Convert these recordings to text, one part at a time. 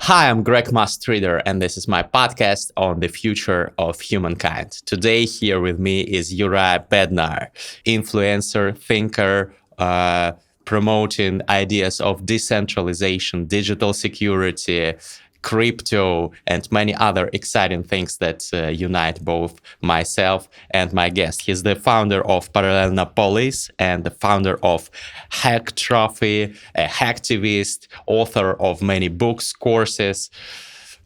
Hi, I'm Greg Mastreader, and this is my podcast on the future of humankind. Today, here with me is Juraj Bednar, influencer, thinker, promoting ideas of decentralization, digital security, crypto, and many other exciting things that unite both myself and my guest. He's the founder of Parallelna Polis and the founder of Hack Trophy, a hacktivist, author of many books, courses.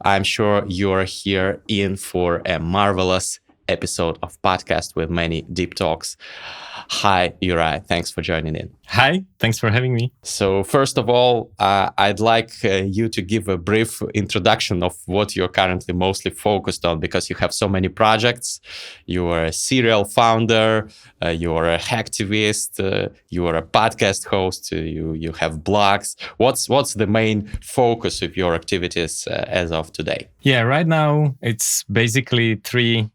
I'm sure you're here in for a marvelous episode of podcast with many deep talks. Hi, Uri. Thanks for joining in. Hi, thanks for having me. So first of all, I'd like you to give a brief introduction of what you're currently mostly focused on, because you have so many projects. You are a serial founder, you are a hacktivist, you are a podcast host, you have blogs. What's the main focus of your activities as of today? Yeah, right now it's basically three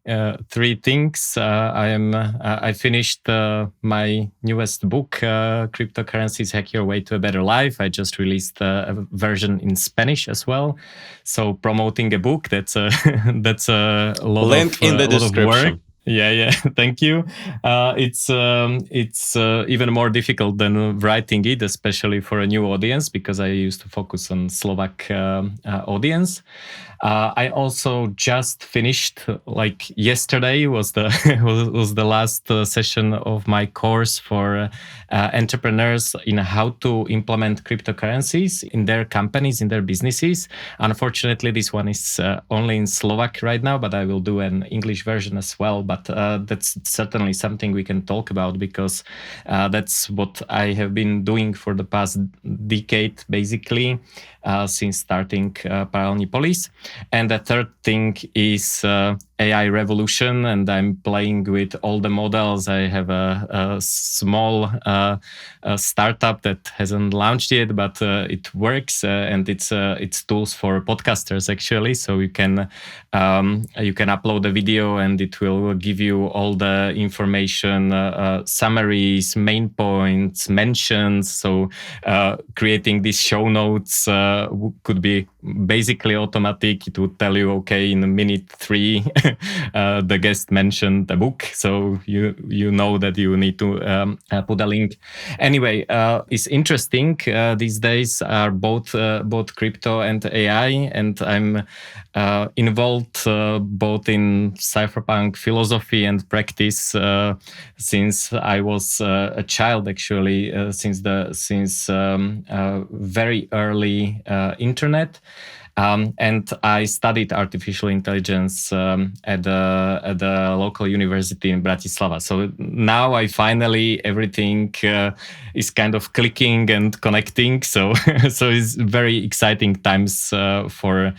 things. I finished my newest book, Cryptocurrencies: Hack Your Way to a Better Life. I just released a version in Spanish as well. So promoting a book, that's a lot Link of in the description. work. Yeah. Thank you. It's even more difficult than writing it, especially for a new audience, because I used to focus on Slovak audience. I also just finished, like yesterday was the was the last session of my course for entrepreneurs in how to implement cryptocurrencies in their companies, in their businesses. Unfortunately, this one is only in Slovak right now, but I will do an English version as well. But that's certainly something we can talk about, because that's what I have been doing for the past decade, basically, since starting Paralelní Polis. And the third thing is AI revolution, and I'm playing with all the models. I have a small startup that hasn't launched yet, but it works, and it's tools for podcasters actually. So you can upload a video, and it will give you all the information, summaries, main points, mentions. So creating these show notes could be basically automatic. It would tell you, okay, in minute 3, the guest mentioned the book, so you know that you need to put a link. Anyway, it's interesting. These days are both crypto and AI, and I'm involved both in cypherpunk philosophy and practice since I was a child, actually, since very early internet. And I studied artificial intelligence at the local university in Bratislava. So now everything is kind of clicking and connecting. So it's very exciting times for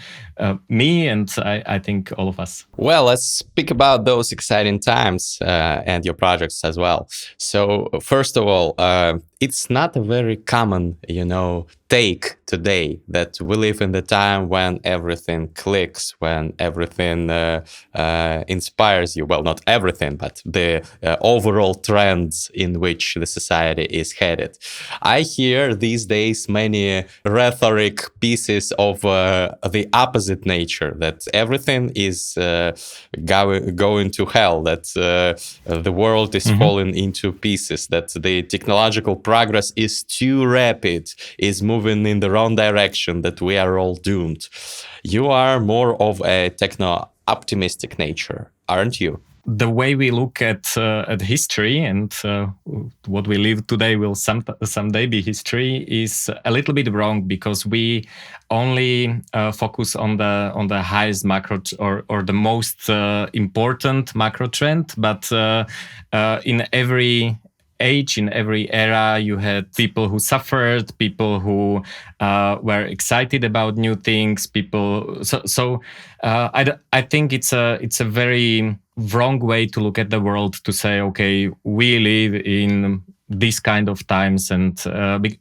me, and I think all of us. Well, let's speak about those exciting times and your projects as well. So first of all, it's not a very common, take today that we live in the time when everything clicks, when everything inspires you. Well, not everything, but the overall trends in which the society is headed. I hear these days many rhetoric pieces of the opposite nature, that everything is going to hell, that the world is falling into pieces, that the technological progress is too rapid, is moving in the wrong direction, that we are all doomed. You are more of a techno-optimistic nature, aren't you? The way we look at history and what we live today will someday be history is a little bit wrong, because we only focus on the highest macro or the most important macro trend, but in every age, in every era, you had people who suffered, people who were excited about new things. I think it's a very wrong way to look at the world, to say, okay, we live in this kind of times, and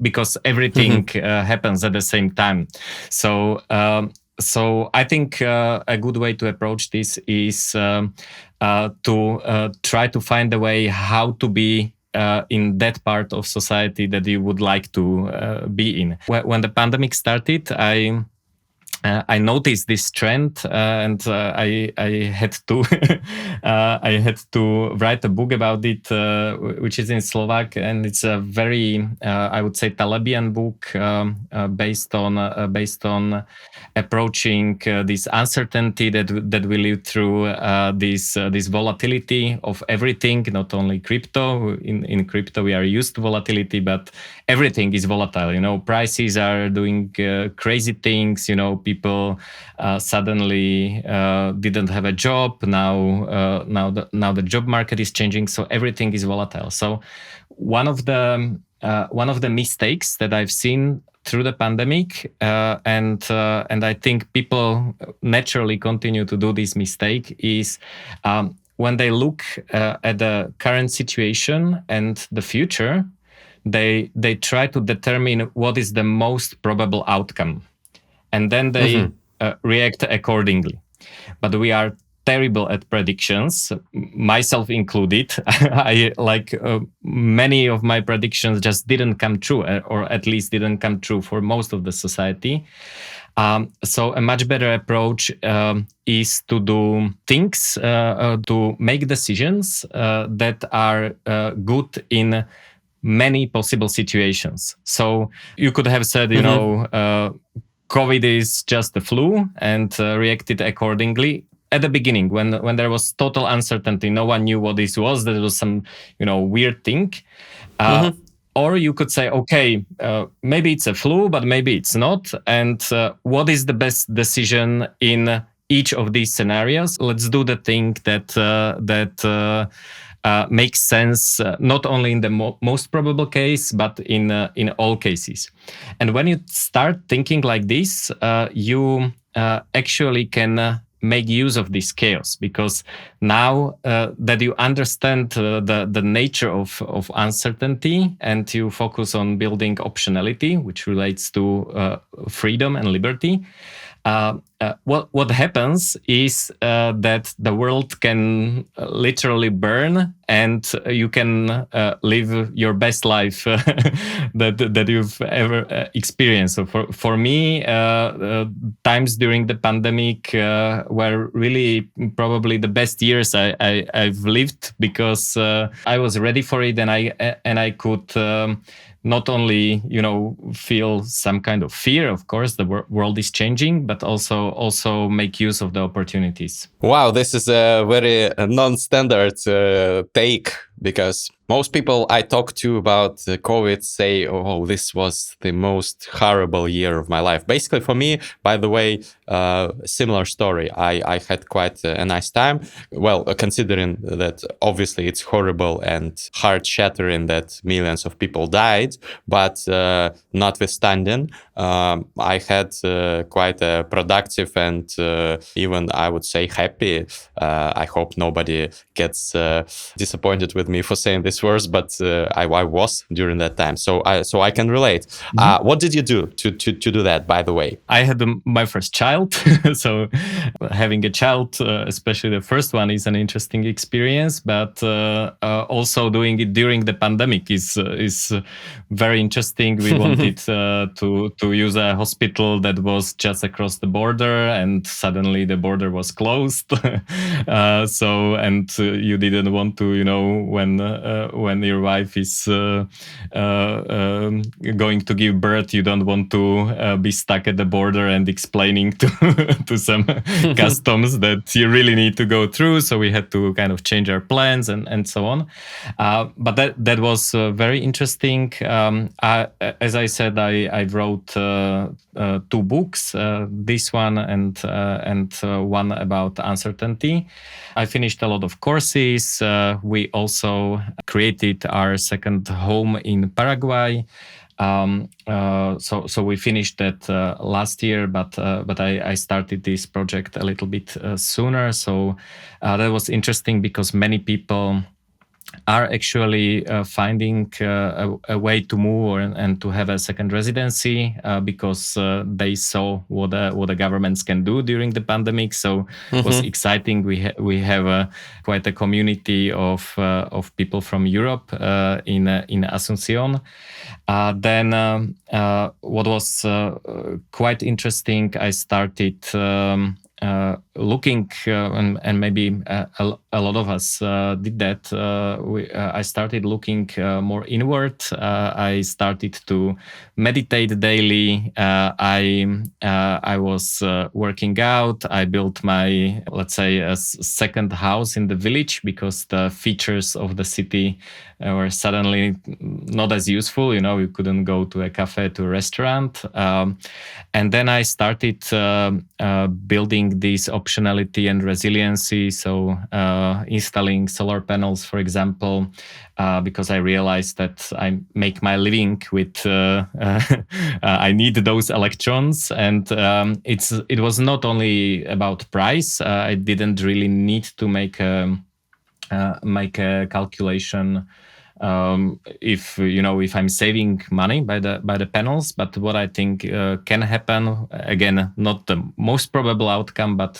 because everything happens at the same time. So I think a good way to approach this is to try to find a way how to be in that part of society that you would like to be in. When the pandemic started, I I noticed this trend, and I had to I had to write a book about it, which is in Slovak, and it's a very I would say Taliban book, based on approaching this uncertainty that we live through, this volatility of everything, not only crypto. In crypto we are used to volatility, but everything is volatile. Prices are doing crazy things. People suddenly didn't have a job. Now the job market is changing, so everything is volatile. So one of the mistakes that I've seen through the pandemic, and I think people naturally continue to do this mistake, is when they look at the current situation and the future, they try to determine what is the most probable outcome, and then they react accordingly. But we are terrible at predictions, myself included. I many of my predictions just didn't come true, or at least didn't come true for most of the society. So a much better approach is to do things, to make decisions that are good in many possible situations. So you could have said, COVID is just the flu, and reacted accordingly. At the beginning, when there was total uncertainty, no one knew what this was. There was some, weird thing. Or you could say, okay, maybe it's a flu, but maybe it's not. And what is the best decision in each of these scenarios? Let's do the thing that makes sense, not only in the most probable case, but in all cases. And when you start thinking like this, you actually can make use of this chaos, because now that you understand the nature of uncertainty, and you focus on building optionality, which relates to freedom and liberty, what happens is that the world can literally burn, and you can live your best life that you've ever experienced. So for me, times during the pandemic were really probably the best years I've lived, because I was ready for it, and I could not only feel some kind of fear, of course, the world is changing, but also make use of the opportunities. Wow, this is a very non-standard take, because most people I talk to about COVID say, oh, this was the most horrible year of my life. Basically, for me, by the way, similar story. I had quite a nice time. Well, considering that obviously it's horrible and heart-shattering that millions of people died, but notwithstanding, I had quite a productive and even, I would say, happy. I hope nobody gets disappointed with me for saying these words, but I was during that time, so I can relate. What did you do to do that, by the way? I had my first child. So having a child, especially the first one, is an interesting experience, but also doing it during the pandemic is very interesting. We wanted to use a hospital that was just across the border, and suddenly the border was closed. And you didn't want to, when your wife is going to give birth, you don't want to be stuck at the border and explaining to some customs that you really need to go through. So we had to kind of change our plans and so on. But that was very interesting. As I said, I wrote 2 books, this one and one about uncertainty. I finished a lot of courses. We also created our second home in Paraguay. So we finished that last year, but I started this project a little bit sooner. So that was interesting, because many people are actually finding a way to move and to have a second residency because they saw what the governments can do during the pandemic. So it was exciting. We have quite a community of people from Europe in Asunción. Then what was quite interesting, I started looking, and maybe a lot of us did that. I started looking more inward. I started to meditate daily. I was working out. I built my, let's say, a second house in the village because the features of the city were suddenly not as useful. You couldn't go to a cafe, to a restaurant. And then I started building this optionality and resiliency. So installing solar panels, for example, because I realized that I make my living with, I need those electrons. And it was not only about price. I didn't really need to make a calculation if I'm saving money by the panels. But what I think can happen, again, not the most probable outcome, but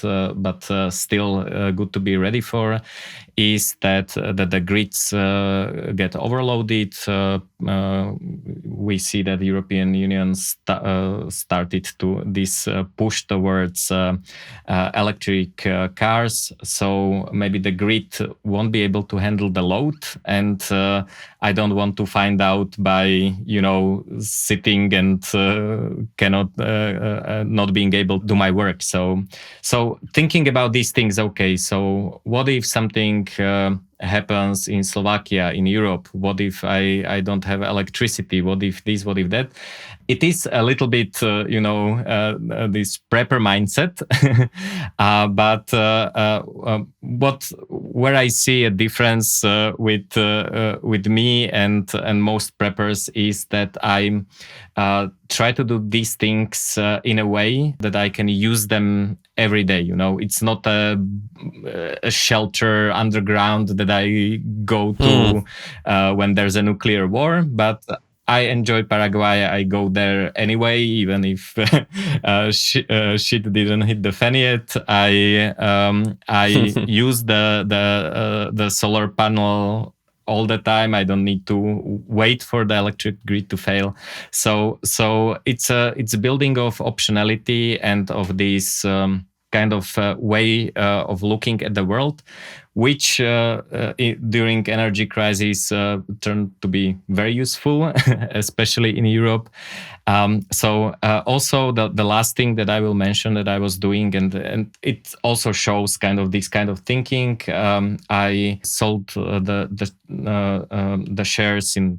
still good to be ready for, is that the grids get overloaded. We see that the European Union started to this push towards electric cars. So maybe the grid won't be able to handle the load, and I don't want to find out by sitting and cannot not being able to do my work. So thinking about these things. Okay, so what if something happens in Slovakia, in Europe? What if I don't have electricity? What if this? What if that? It is a little bit, this prepper mindset. But where I see a difference with me and most preppers is that I try to do these things in a way that I can use them every day. It's not a shelter underground that I go to when there's a nuclear war, but I enjoy Paraguay. I go there anyway, even if shit didn't hit the fan yet. I use the solar panel all the time. I don't need to wait for the electric grid to fail. So it's a building of optionality and of this kind of way of looking at the world, which during energy crisis turned to be very useful, especially in Europe. So also the last thing that I will mention that I was doing, and it also shows kind of this kind of thinking. I sold the shares in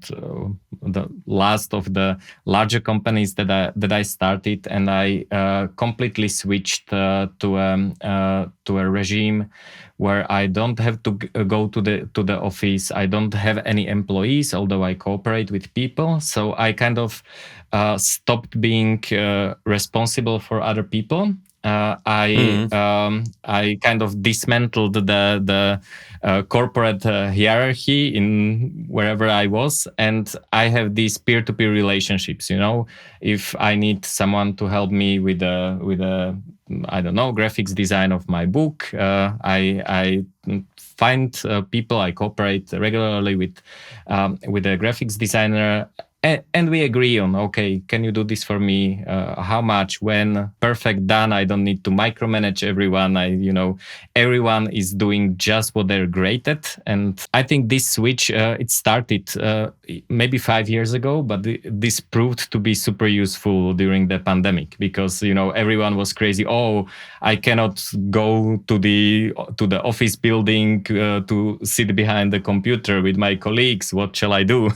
the last of the larger companies that I started, and I completely switched to a regime where I don't have to go to the office. I don't have any employees, although I cooperate with people. So I kind of stopped being responsible for other people. I kind of dismantled the corporate hierarchy in wherever I was, and I have these peer-to-peer relationships. If I need someone to help me with a I don't know, graphics design of my book, I find people. I cooperate regularly with a graphics designer. And we agree on, okay, can you do this for me? How much? When? Perfect, done. I don't need to micromanage everyone. Everyone is doing just what they're great at. And I think this switch, it started maybe 5 years ago, but this proved to be super useful during the pandemic because, everyone was crazy. Oh, I cannot go to the office building to sit behind the computer with my colleagues. What shall I do?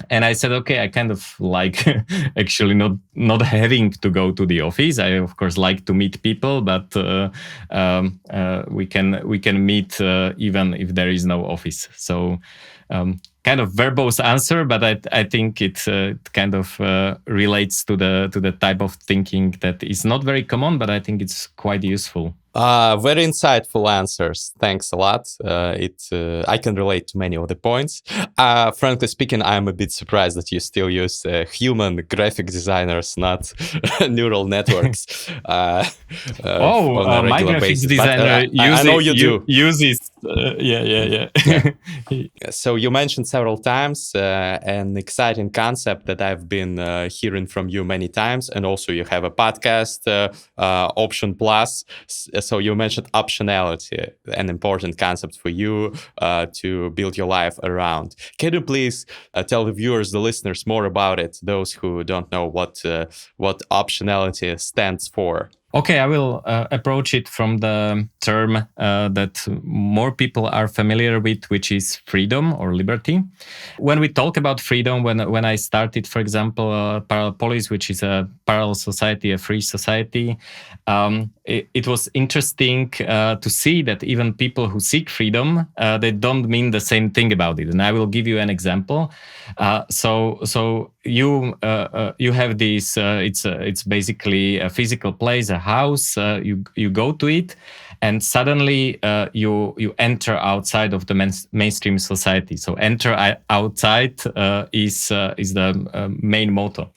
And I said, okay, I kind of like actually not having to go to the office. I of course like to meet people, but we can meet even if there is no office. So kind of verbose answer, but I think it kind of relates to the type of thinking that is not very common, but I think it's quite useful. Very insightful answers. Thanks a lot. I can relate to many of the points. Frankly speaking, I'm a bit surprised that you still use human graphic designers, not neural networks, on a My regular graphics basis. But designer I know you do. uses. Yeah. So you mentioned several times an exciting concept that I've been hearing from you many times, and also you have a podcast, Option Plus. So you mentioned optionality, an important concept for you to build your life around. Can you please tell the viewers, the listeners, more about it? Those who don't know what optionality stands for. Okay, I will approach it from the term that more people are familiar with, which is freedom or liberty. When we talk about freedom, when I started, for example, Parallel Polis, which is a parallel society, a free society, it was interesting to see that even people who seek freedom, they don't mean the same thing about it. And I will give you an example. So you have this. It's basically a physical place, a house. You go to it, and suddenly you enter outside of the mainstream society. So enter outside is the main motto,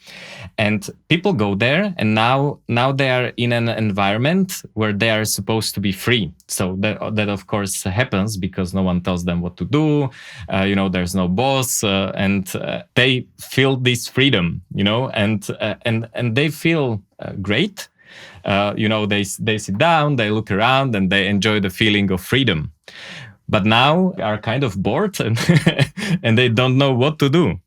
and people go there, and now they are in an environment where they are supposed to be free. So that of course happens because no one tells them what to do. There's no boss, and they feel this freedom. And they feel great. They sit down, they look around, and they enjoy the feeling of freedom. But now they are kind of bored and and they don't know what to do.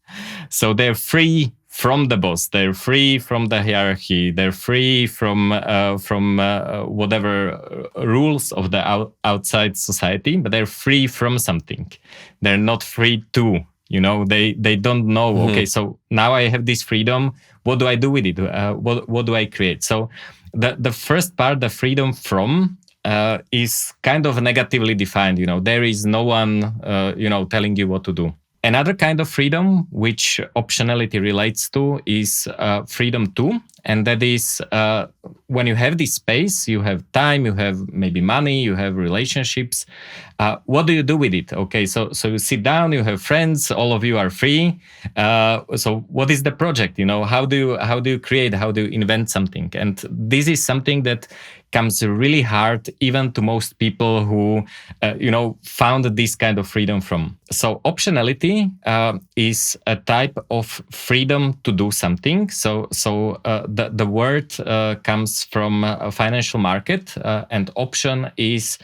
So they're free from the boss. They're free from the hierarchy. They're free from whatever rules of the outside society. But they're free from something. They're not free to. They don't know. Mm-hmm. Okay, so now I have this freedom. What do I do with it? What do I create? So the first part, the freedom from, is kind of negatively defined. There is no one, telling you what to do. Another kind of freedom, which optionality relates to, is freedom to. And that is when you have this space, you have time, you have maybe money, you have relationships. What do you do with it? Okay, so you sit down, you have friends, all of you are free. So what is the project? How do you create? How do you invent something? And this is something that comes really hard even to most people who found this kind of freedom from. So optionality is a type of freedom to do something. So the word comes from a financial market, and option is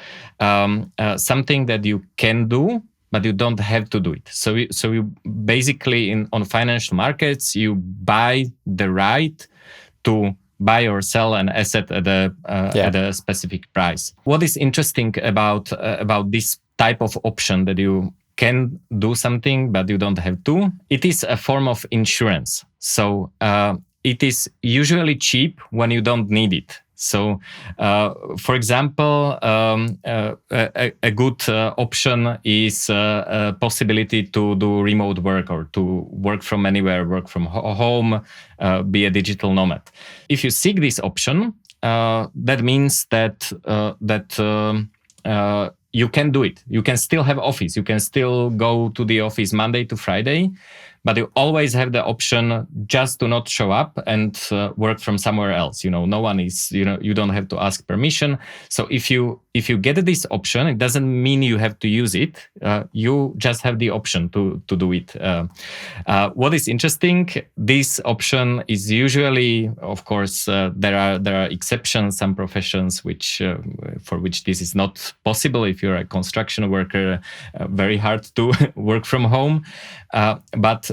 something that you can do, but you don't have to do it. So you basically on financial markets, you buy the right to buy or sell an asset at a specific price. What is interesting about this type of option, that you can do something but you don't have to? It is a form of insurance. So it is usually cheap when you don't need it. So, for example, a good option is a possibility to do remote work, or to work from anywhere, work from home, be a digital nomad. If you seek this option, that means that you can do it. You can still have office. You can still go to the office Monday to Friday, but you always have the option just to not show up and work from somewhere else. No one is, you don't have to ask permission. So if you get this option, it doesn't mean you have to use it. You just have the option to do it. What is interesting, this option is usually, of course, there are exceptions, some professions for which this is not possible. If you're a construction worker, very hard to work from home. But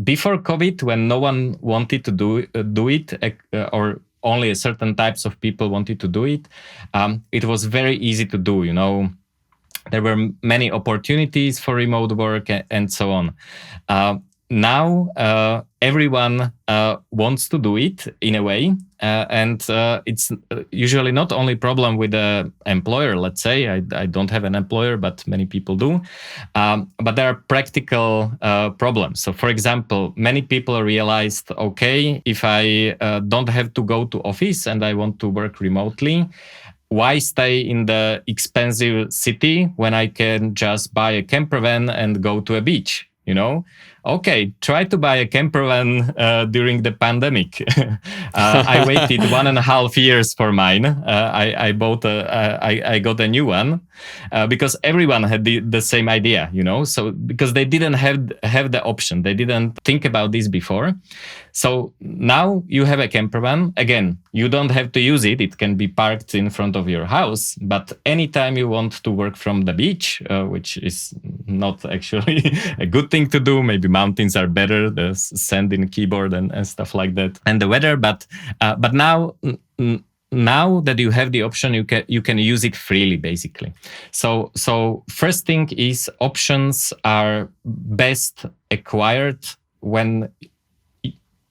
before COVID, when no one wanted to do it, or only certain types of people wanted to do it, it was very easy to do. There were many opportunities for remote work and so on. Now everyone wants to do it in a way, and it's usually not only problem with the employer. Let's say I don't have an employer, but many people do. But there are practical problems. So, for example, many people realized, okay, if I don't have to go to office and I want to work remotely, why stay in the expensive city when I can just buy a camper van and go to a beach? Okay, try to buy a camper van during the pandemic. I waited 1.5 years for mine. I got a new one because everyone had the same idea, So because they didn't have the option, they didn't think about this before. So now you have a camper van. Again, you don't have to use it. It can be parked in front of your house. But anytime you want to work from the beach, which is not actually a good thing to do, maybe mountains are better, the sand in keyboard and stuff like that, and the weather. But now that you have the option, you can use it freely, basically. So first thing is options are best acquired when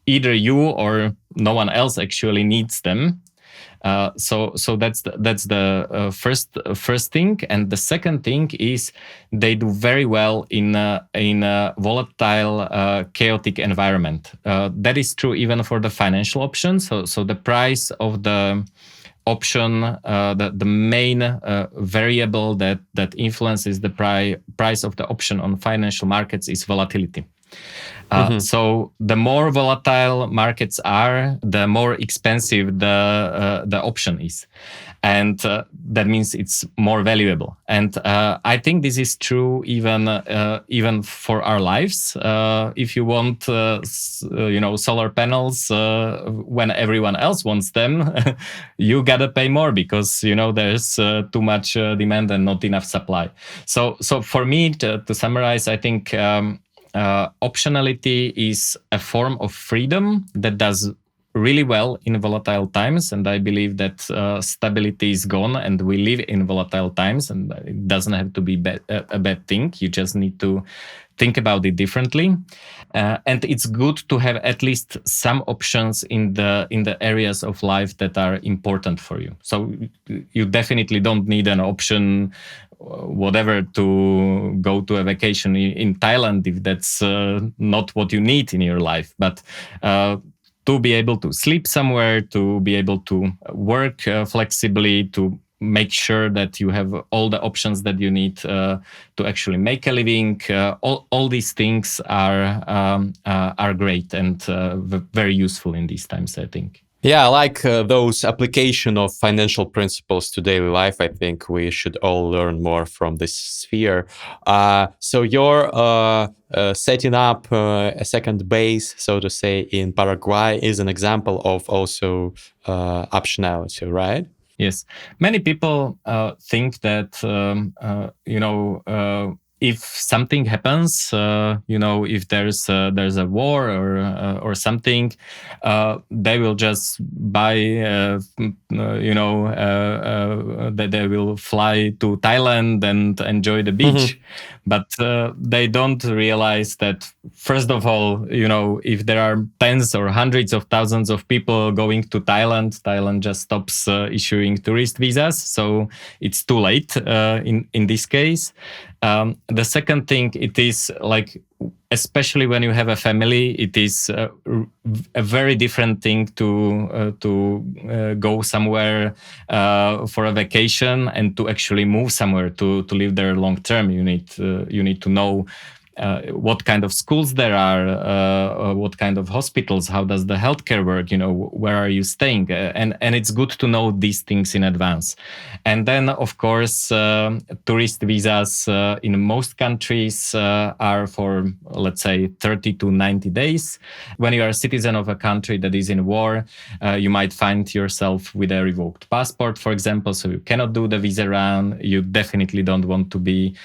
either you or no one else actually needs them. So that's the first thing, and the second thing is they do very well in a volatile, chaotic environment. That is true even for the financial options. So the price of the option, the main variable that influences the price of the option on financial markets is volatility. So the more volatile markets are, the more expensive the option is, and that means it's more valuable. And I think this is true even for our lives. If you want, solar panels when everyone else wants them, you gotta pay more because there's too much demand and not enough supply. So for me, to summarize, I think. Optionality is a form of freedom that does really well in volatile times, and I believe that stability is gone and we live in volatile times, and it doesn't have to be a bad thing. You just need to think about it differently, and it's good to have at least some options in the areas of life that are important for you. So you definitely don't need an option whatever to go to a vacation in Thailand if that's not what you need in your life, but to be able to sleep somewhere, to be able to work flexibly, to make sure that you have all the options that you need to actually make a living. All these things are great and very useful in these times, I think. Yeah, I like those application of financial principles to daily life. I think we should all learn more from this sphere. So you're setting up a second base, so to say, in Paraguay is an example of also optionality, right? Yes. Many people think that, if something happens, if there's a war or something, they will just buy, that they will fly to Thailand and enjoy the beach. But they don't realize that, first of all, if there are tens or hundreds of thousands of people going to Thailand just stops issuing tourist visas. So it's too late in this case. The second thing, it is like, especially when you have a family, it is a very different thing to go somewhere for a vacation and to actually move somewhere to live there long term. You need to know what kind of schools there are, what kind of hospitals, how does the healthcare work, where are you staying? And it's good to know these things in advance. And then, of course, tourist visas in most countries are for, let's say, 30 to 90 days. When you are a citizen of a country that is in war, you might find yourself with a revoked passport, for example, so you cannot do the visa round. You definitely don't want to be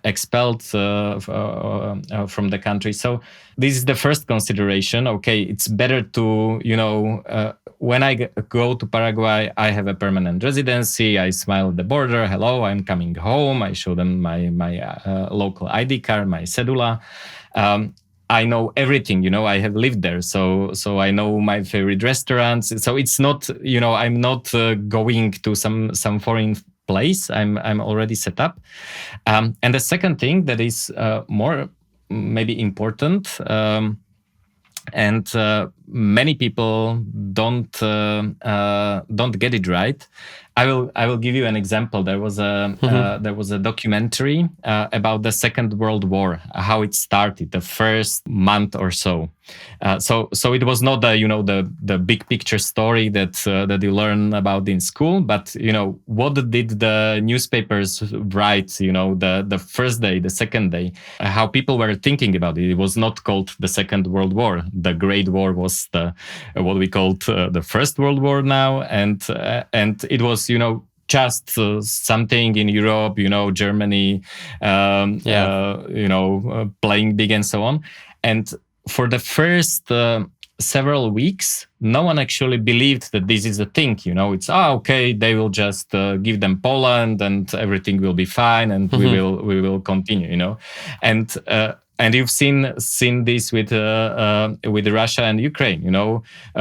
expelled from the country. So this is the first consideration. Okay, it's better to, when I go to Paraguay, I have a permanent residency. I smile at the border. Hello, I'm coming home. I show them my local ID card, my cedula. I know everything, I have lived there. So I know my favorite restaurants. So it's not, I'm not going to some foreign place. I'm already set up. And the second thing that is more maybe important, and many people don't get it right. I will give you an example. There was a documentary about the Second World War, how it started, the first month or so. So it was not the big picture story that you learn about in school, but what did the newspapers write? The first day, the second day, how people were thinking about it. It was not called the Second World War. The Great War was what we called the First World War now, and it was just something in Europe, Germany, playing big and so on. And for the first several weeks, no one actually believed that this is a thing. It's okay, they will just give them Poland and everything will be fine, and we will continue. And you've seen this with Russia and Ukraine.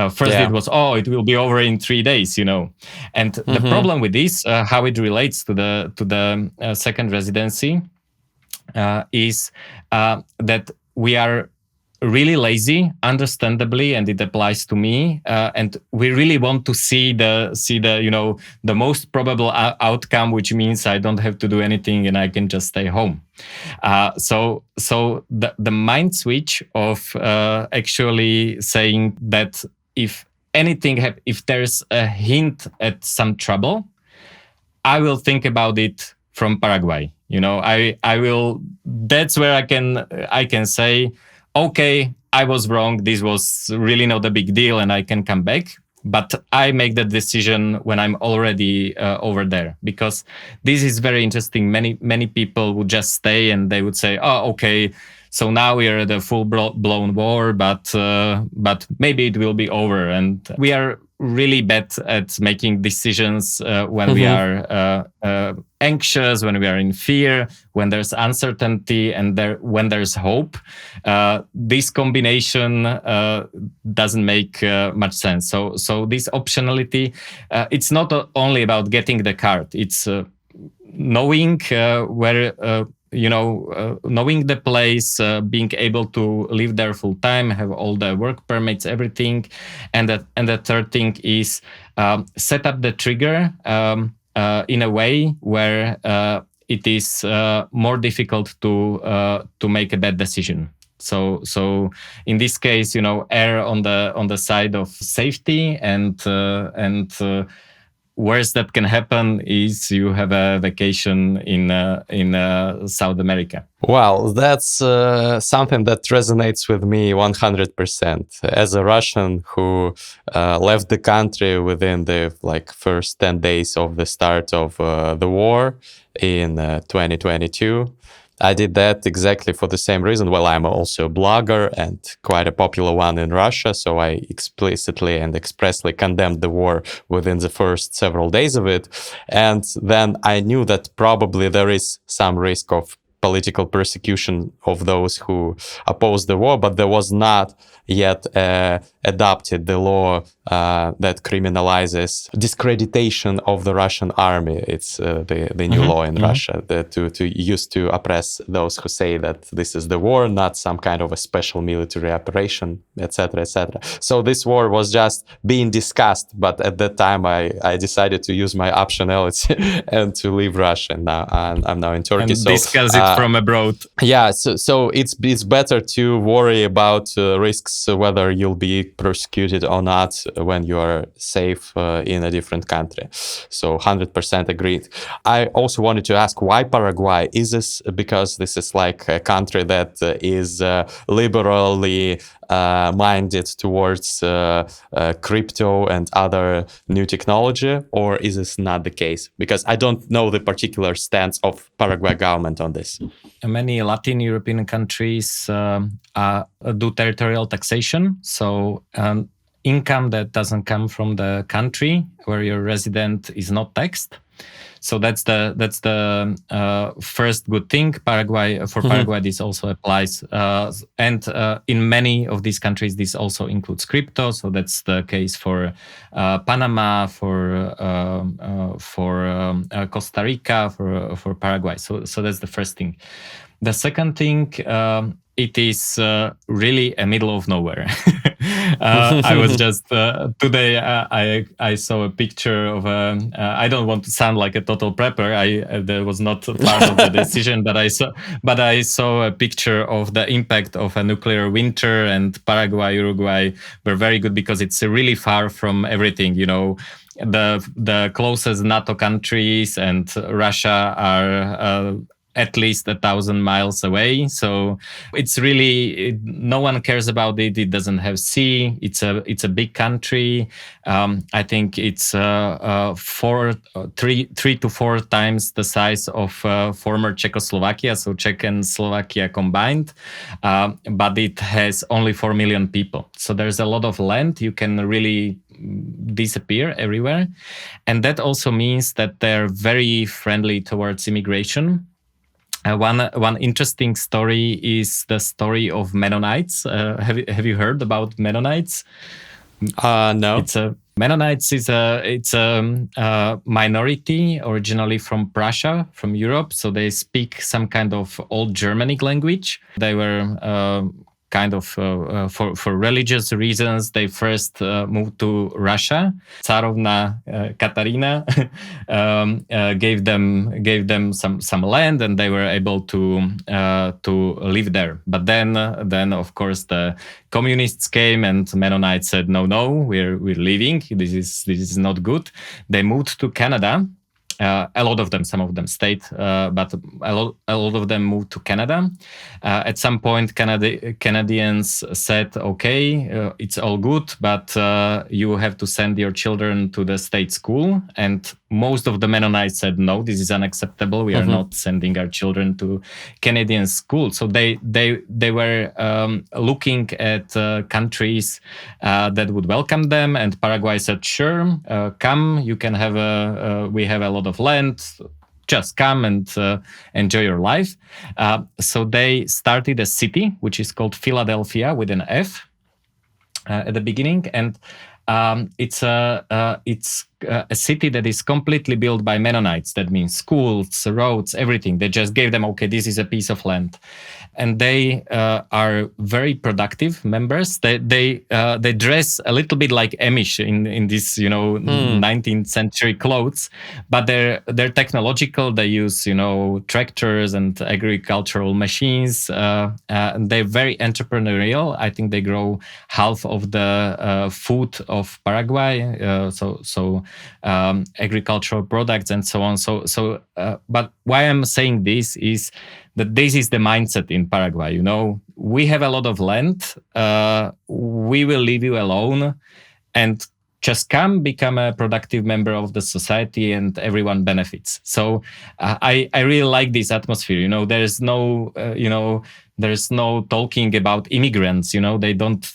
First it was it will be over in 3 days. And the problem with this, how it relates to the second residency, is that we are really lazy, understandably, and it applies to me. And we really want to see the most probable outcome, which means I don't have to do anything and I can just stay home. So the mind switch of actually saying that if anything, if there's a hint at some trouble, I will think about it from Paraguay. I will. That's where I can say, okay, I was wrong. This was really not a big deal, and I can come back. But I make the decision when I'm already over there, because this is very interesting. Many people would just stay and they would say, "Oh, okay, so now we are at a full-blown war, but maybe it will be over." And we are really bad at making decisions when we are anxious, when we are in fear, when there's uncertainty, and when there's hope. This combination doesn't make much sense. So this optionality, it's not only about getting the card. It's knowing where. Knowing the place, being able to live there full time, have all the work permits, everything, and the third thing is set up the trigger in a way where it is more difficult to make a bad decision. So in this case, err on the side of safety, and worst that can happen is you have a vacation in South America. Well, that's something that resonates with me 100%. As a Russian who left the country within the first 10 days of the start of the war in 2022, I did that exactly for the same reason. Well, I'm also a blogger and quite a popular one in Russia, so I explicitly and expressly condemned the war within the first several days of it. And then I knew that probably there is some risk of political persecution of those who oppose the war, but there was not yet adopted the law that criminalizes discreditation of the Russian army. It's the new law in Russia to use to oppress those who say that this is the war, not some kind of a special military operation, etc., etc. So this war was just being discussed, but at that time I decided to use my optionality and to leave Russia. Now I'm now in Turkey. And discuss it from abroad. Yeah, so it's better to worry about risks, whether you'll be persecuted or not when you are safe in a different country. So 100% agreed. I also wanted to ask, why Paraguay? Is this because this is like a country that is liberally minded towards crypto and other new technology, or is this not the case? Because I don't know the particular stance of Paraguay government on this. Many Latin European countries do territorial taxation, so income that doesn't come from the country where your resident is not taxed. So that's the first good thing. Paraguay, this also applies, and in many of these countries, this also includes crypto. So that's the case for Panama, for Costa Rica, for Paraguay. So that's the first thing. The second thing, it is really a middle of nowhere. I was just today. I saw a picture of a. I don't want to sound like a total prepper. That was not part of the decision, but I saw a picture of the impact of a nuclear winter, and Paraguay, Uruguay were very good because it's really far from everything. The closest NATO countries and Russia are at least 1,000 miles away. So it's really no one cares about it. It doesn't have sea. It's a big country. I think it's 3 to 4 times the size of former Czechoslovakia, so Czech and Slovakia combined. But it has only 4 million people. So there's a lot of land. You can really disappear everywhere. And that also means that they're very friendly towards immigration. One interesting story is the story of Mennonites. Have you heard about Mennonites? No. Mennonites is a minority originally from Prussia, from Europe. So they speak some kind of old Germanic language. They were kind of for religious reasons. They first moved to Russia. Tsarovna Katarina gave them some land, and they were able to live there. But then of course the communists came, and Mennonites said, no, we're leaving. This is not good. They moved to Canada. A lot of them, some of them stayed, but a lot of them moved to Canada. At some point, Canadians said, okay, it's all good, but you have to send your children to the state school. And most of the Mennonites said, no, this is unacceptable. We are not sending our children to Canadian school. So they were looking at countries that would welcome them. And Paraguay said, sure, come, you can have we have a lot of land, just come and enjoy your life. So they started a city, which is called Philadelphia with an F at the beginning. And it's a city that is completely built by Mennonites. That means schools, roads, everything. They just gave them, okay, this is a piece of land. And they are very productive members. They dress a little bit like Amish in this 19th century clothes, but they're technological. They use tractors and agricultural machines. And they're very entrepreneurial. I think they grow half of the food of Paraguay. So agricultural products and so on. But why I'm saying this is that this is the mindset in Paraguay. We have a lot of land. We will leave you alone, and just become a productive member of the society, and everyone benefits. So I really like this atmosphere. There's no there's no talking about immigrants. They don't.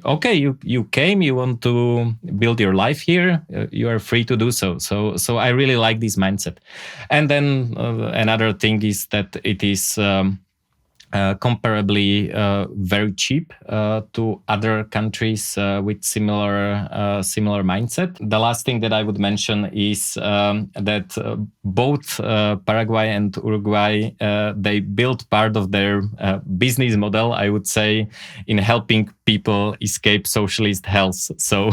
Okay, you came. You want to build your life here. You are free to do so. So I really like this mindset. And then another thing is that it is comparably very cheap to other countries with similar mindset. The last thing that I would mention is that both Paraguay and Uruguay they built part of their business model, I would say, in helping people escape socialist hells. So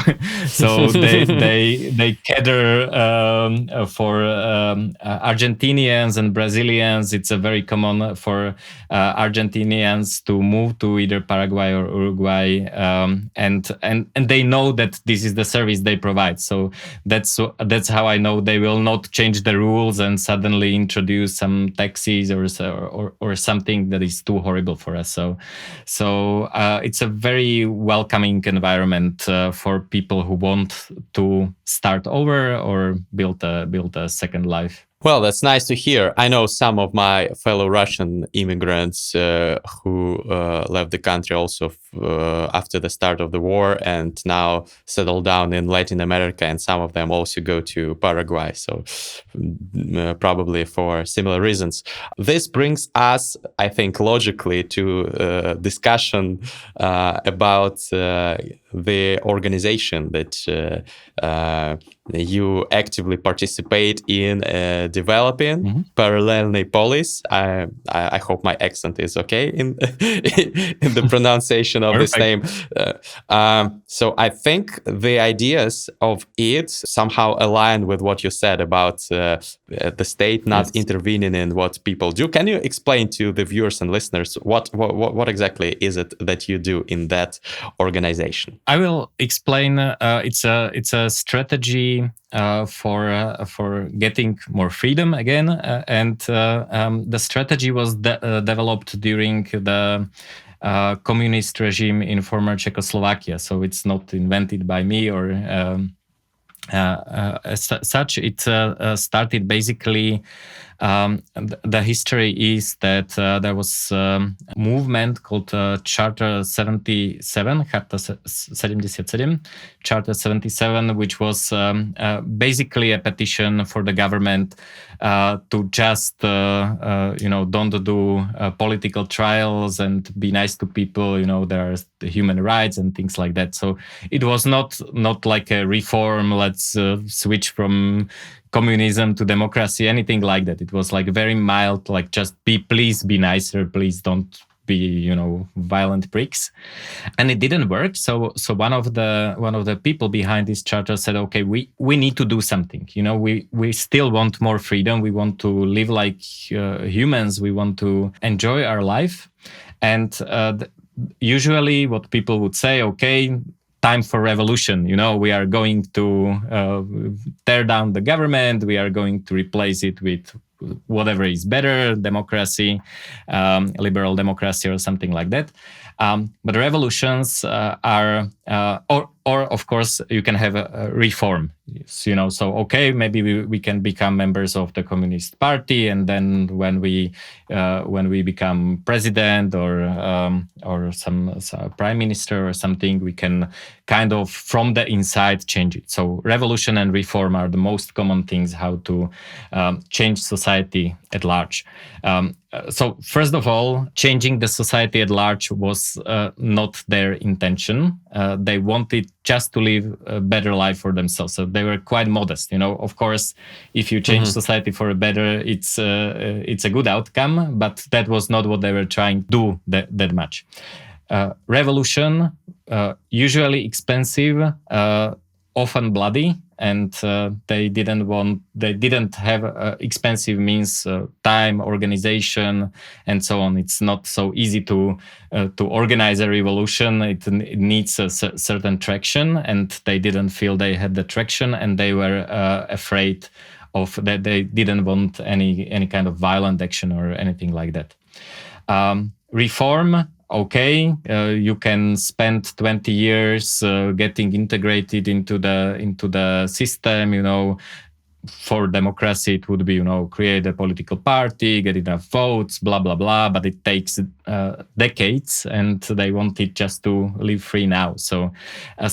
they cater for Argentinians and Brazilians. It's a very common for Argentinians to move to either Paraguay or Uruguay, and they know that this is the service they provide. So that's how I know they will not change the rules and suddenly introduce some taxes or something that is too horrible for us. So it's a very welcoming environment for people who want to start over or build a second life. Well, that's nice to hear. I know some of my fellow Russian immigrants who left the country also after the start of the war and now settled down in Latin America, and some of them also go to Paraguay, so probably for similar reasons. This brings us, I think, logically to discussion about the organization that you actively participate in developing Paralelní Polis. I hope my accent is okay in in the pronunciation of this name. So I think the ideas of it somehow align with what you said about the state not intervening in what people do. Can you explain to the viewers and listeners what exactly is it that you do in that organization? I will explain. It's a strategy for getting more freedom again, and the strategy was developed during the communist regime in former Czechoslovakia. So it's not invented by me or as such. It started basically. The history is that there was a movement called Charter 77, Charter 77, which was basically a petition for the government to just, don't do political trials and be nice to people. There are the human rights and things like that. So it was not like a reform. Let's switch from communism to democracy, anything like that. It was like very mild, like just please be nicer, please don't be, violent pricks. And it didn't work. So one of the people behind this charter said, okay, we need to do something. We still want more freedom. We want to live like humans. We want to enjoy our life. And usually what people would say, okay, time for revolution. We are going to tear down the government. We are going to replace it with whatever is better, democracy, liberal democracy, or something like that. But revolutions are, or of course, you can have a reform. So okay, maybe we can become members of the Communist Party, and then when we become president or some prime minister or something, we can kind of from the inside change it. So revolution and reform are the most common things how to change society at large. So first of all, changing the society at large was not their intention. They wanted just to live a better life for themselves. So they were quite modest. Of course, if you change society for a better, it's a good outcome. But that was not what they were trying to do that much. Revolution, usually expensive, often bloody. And they didn't have expensive means, time, organization, and so on. It's not so easy to organize a revolution. It needs a certain traction, and they didn't feel they had the traction, and they were afraid of that. They didn't want any kind of violent action or anything like that. Reform. Okay, you can spend 20 years getting integrated into the system. For democracy, it would be create a political party, get enough votes, blah blah blah. But it takes decades, and they wanted just to live free now. So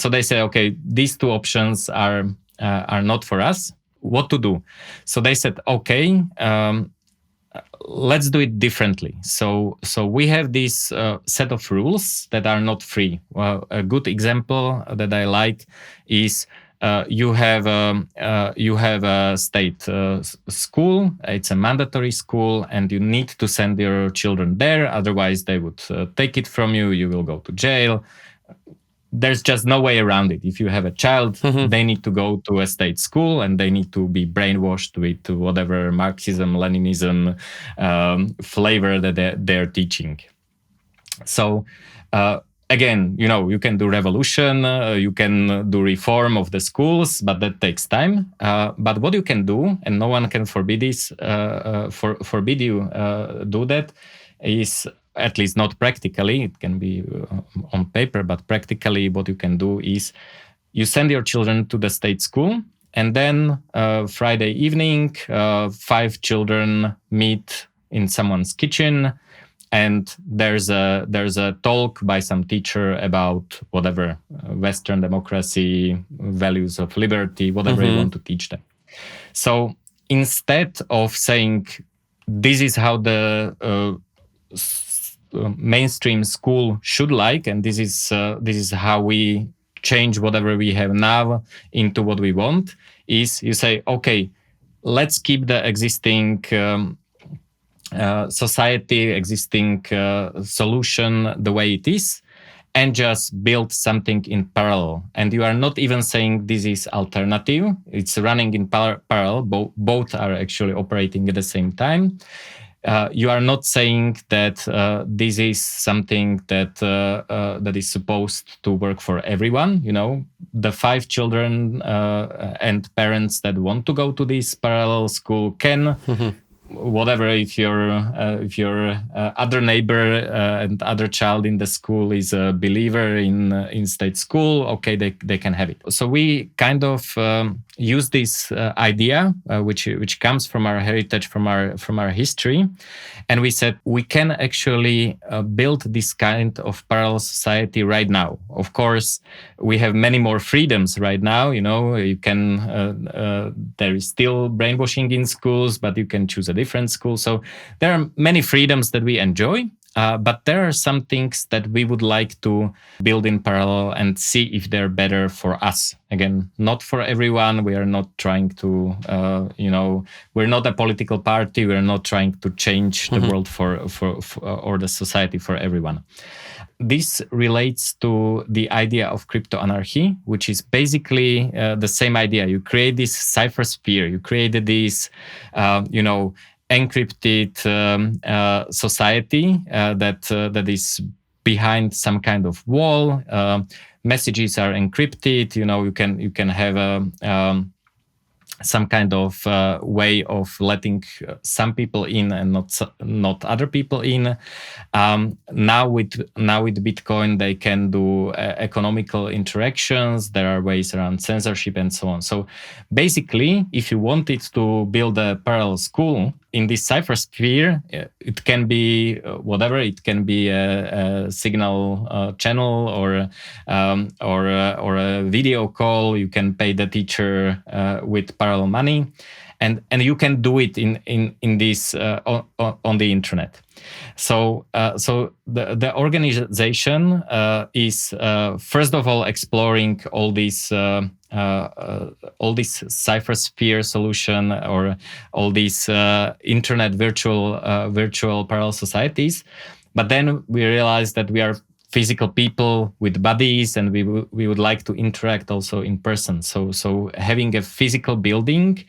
they say, okay, these two options are not for us. What to do? So they said, okay. Let's do it differently. So we have this set of rules that are not free. Well, a good example that I like is you have a state school. It's a mandatory school, and you need to send your children there. Otherwise, they would take it from you. You will go to jail. There's just no way around it. If you have a child, they need to go to a state school, and they need to be brainwashed with whatever Marxism, Leninism flavor that they're teaching. So again, you can do revolution, you can do reform of the schools, but that takes time. But what you can do, and no one can forbid this, forbid you do that, is, at least not practically, it can be on paper, but practically what you can do is you send your children to the state school, and then Friday evening, 5 children meet in someone's kitchen, and there's a talk by some teacher about whatever, Western democracy, values of liberty, whatever you want to teach them. So instead of saying this is how the mainstream school should like, and this is how we change whatever we have now into what we want, is you say, okay, let's keep the existing society, existing solution the way it is, and just build something in parallel. And you are not even saying this is alternative. It's running in parallel. Both are actually operating at the same time. You are not saying that this is something that that is supposed to work for everyone. You know, the 5 children and parents that want to go to this parallel school can. Whatever, if your other neighbor and other child in the school is a believer in state school, okay, they can have it. So we kind of use this idea, which comes from our heritage, from our history, and we said we can actually build this kind of parallel society right now. Of course, we have many more freedoms right now. You know, you can there is still brainwashing in schools, but you can choose a different school. So there are many freedoms that we enjoy, but there are some things that we would like to build in parallel and see if they're better for us. Again, not for everyone. We are not trying to, we're not a political party. We're not trying to change the world for or the society for everyone. This relates to the idea of crypto anarchy, which is basically the same idea. You create this cipher sphere. You created this, encrypted society that is behind some kind of wall. Messages are encrypted. You know, you can have some kind of way of letting some people in and not other people in. Now with Bitcoin, they can do economical interactions. There are ways around censorship and so on. So basically, if you wanted to build a parallel school in this cipher sphere, it can be whatever. It can be a signal channel or a video call. You can pay the teacher with parallel money, and you can do it in this on the internet. So the organization is first of all exploring all this cipher sphere solution or all these internet virtual parallel societies, but then we realized that we are physical people with bodies, and we would like to interact also in person. So having a physical building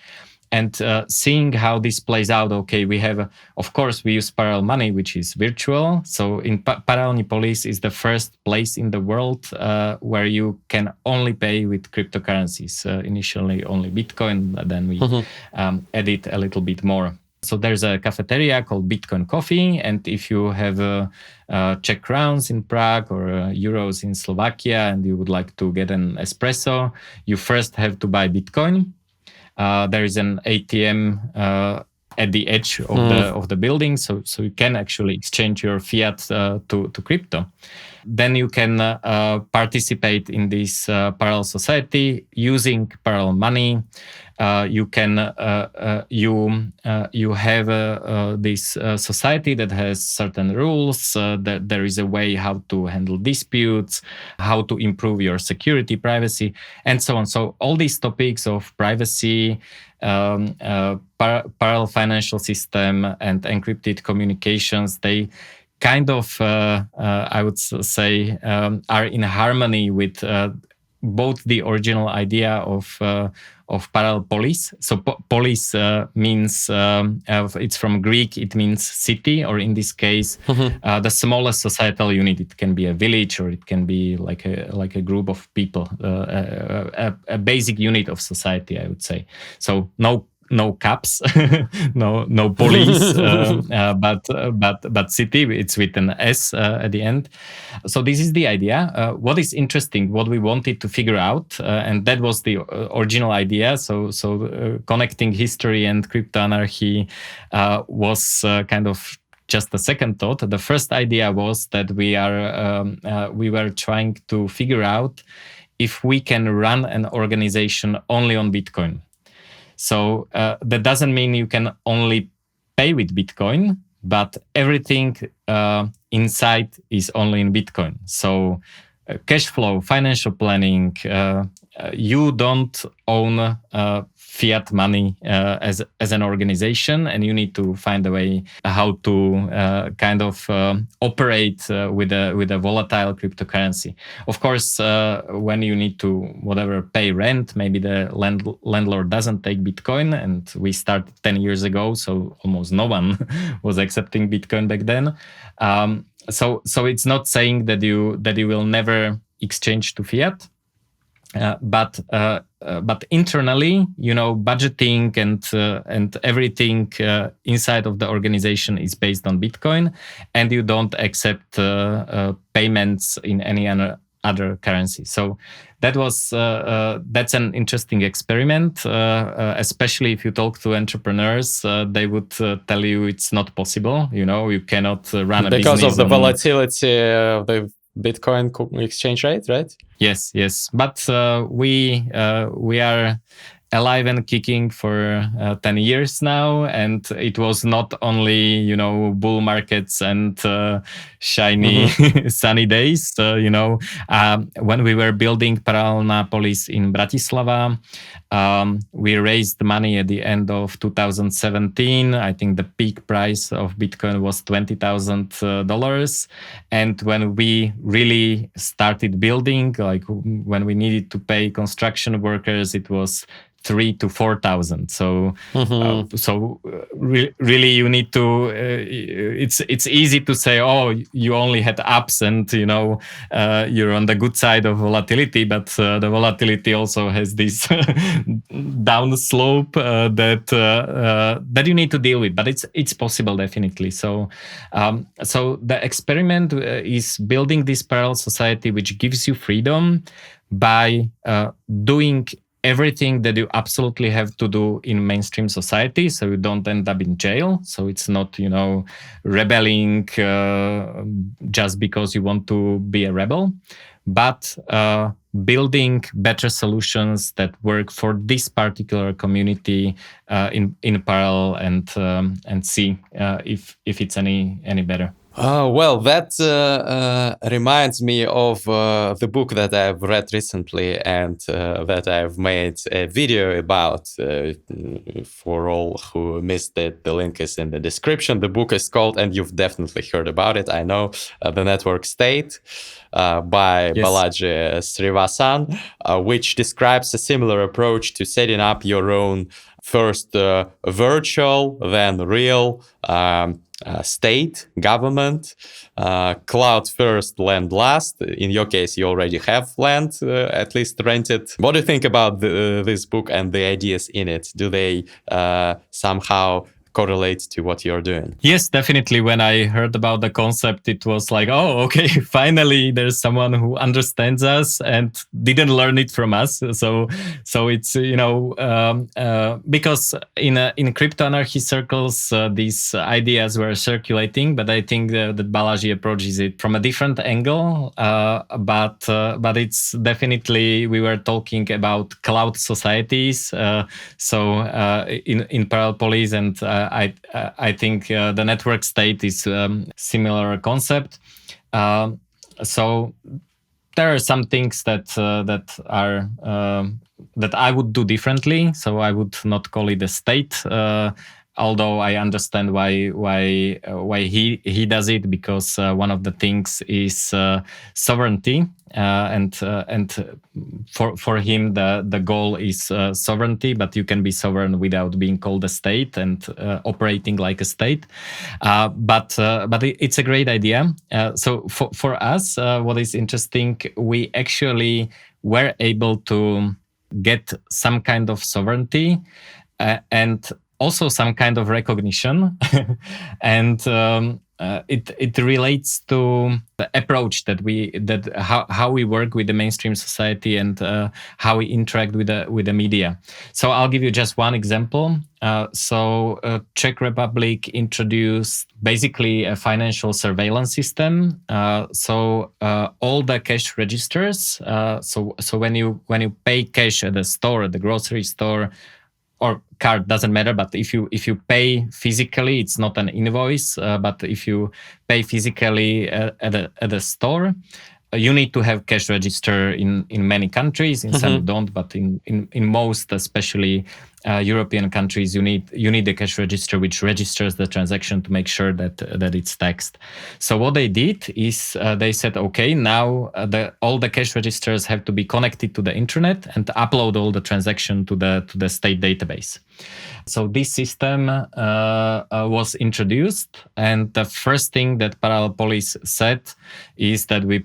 and seeing how this plays out. Okay, we have, of course, we use parallel money, which is virtual. So in Paralelní Polis is the first place in the world where you can only pay with cryptocurrencies. Initially only Bitcoin, but then we added a little bit more. So there's a cafeteria called Bitcoin Coffee, and if you have Czech crowns in Prague or euros in Slovakia and you would like to get an espresso, you first have to buy Bitcoin. There is an ATM at the edge of the building, so you can actually exchange your fiat to crypto. Then you can participate in this parallel society using parallel money. You can you have this society that has certain rules. That there is a way how to handle disputes, how to improve your security, privacy, and so on. So all these topics of privacy, parallel financial system, and encrypted communications, they kind of, I would say, are in harmony with both the original idea of parallel polis. So polis means it's from Greek. It means city, or in this case, the smallest societal unit. It can be a village, or it can be like a group of people, a basic unit of society, I would say. So no caps, no police, but city. It's with an S at the end. So this is the idea. What is interesting, what we wanted to figure out, and that was the original idea. So connecting history and crypto anarchy was kind of just a second thought. The first idea was that we were trying to figure out if we can run an organization only on Bitcoin. So that doesn't mean you can only pay with Bitcoin, but everything inside is only in Bitcoin. So cash flow, financial planning. You don't own fiat money as an organization, and you need to find a way how to operate with a volatile cryptocurrency. Of course, when you need to pay rent, maybe the landlord doesn't take Bitcoin, and we started 10 years ago, so almost no one was accepting Bitcoin back then. So it's not saying that you will never exchange to fiat. But internally, budgeting and everything inside of the organization is based on Bitcoin, and you don't accept payments in any other currency. So that's an interesting experiment, especially if you talk to entrepreneurs. They would tell you it's not possible. You cannot run a business because of the volatility of the Bitcoin exchange rate, right? Yes. But we are alive and kicking for 10 years now, and it was not only bull markets and shiny sunny days. When we were building Paralelna Polis in Bratislava, we raised money at the end of 2017. I think the peak price of Bitcoin was $20,000. And when we really started building, like when we needed to pay construction workers, it was 3,000 to 4,000. So, really, you need to. It's easy to say, oh, you only had ups, and you're on the good side of volatility. But the volatility also has this down slope that you need to deal with. But it's possible, definitely. So the experiment is building this parallel society, which gives you freedom by doing everything that you absolutely have to do in mainstream society, so you don't end up in jail. So it's not, rebelling just because you want to be a rebel, but building better solutions that work for this particular community in parallel, and see if it's any better. Well, that reminds me of the book that I've read recently, and that I've made a video about. For all who missed it, the link is in the description. The book is called, and you've definitely heard about it, I know, The Network State by Balaji Srivasan, which describes a similar approach to setting up your own first virtual, then real state, government, cloud first, land last. In your case, you already have land, at least rented. What do you think about this book and the ideas in it? Do they somehow correlate to what you're doing? Yes, definitely. When I heard about the concept, it was like, oh, okay, finally there's someone who understands us and didn't learn it from us. So it's, because in crypto anarchy circles, these ideas were circulating, but I think that Balaji approaches it from a different angle. But it's definitely, we were talking about cloud societies. In Parallel Polis, and I think the network state is similar concept. So there are some things that I would do differently. So I would not call it a state. Although I understand why he does it, because one of the things is sovereignty, and for him the goal is sovereignty. But you can be sovereign without being called a state and operating like a state. But it's a great idea. So for us, what is interesting, we actually were able to get some kind of sovereignty and also some kind of recognition, and it relates to the approach how we work with the mainstream society and how we interact with the media. So I'll give you just one example. Czech Republic introduced basically a financial surveillance system. All the cash registers. So when you pay cash at the store, at the grocery store, or card, doesn't matter, but if you pay physically, it's not an invoice, but if you pay physically at a store, you need to have cash register in many countries. In some you don't, but in most, especially European countries, you need a cash register which registers the transaction to make sure that it's taxed. So what they did is they said, okay, now all the cash registers have to be connected to the internet and upload all the transaction to the state database. So this system was introduced, and the first thing that Parallel Polis said is that we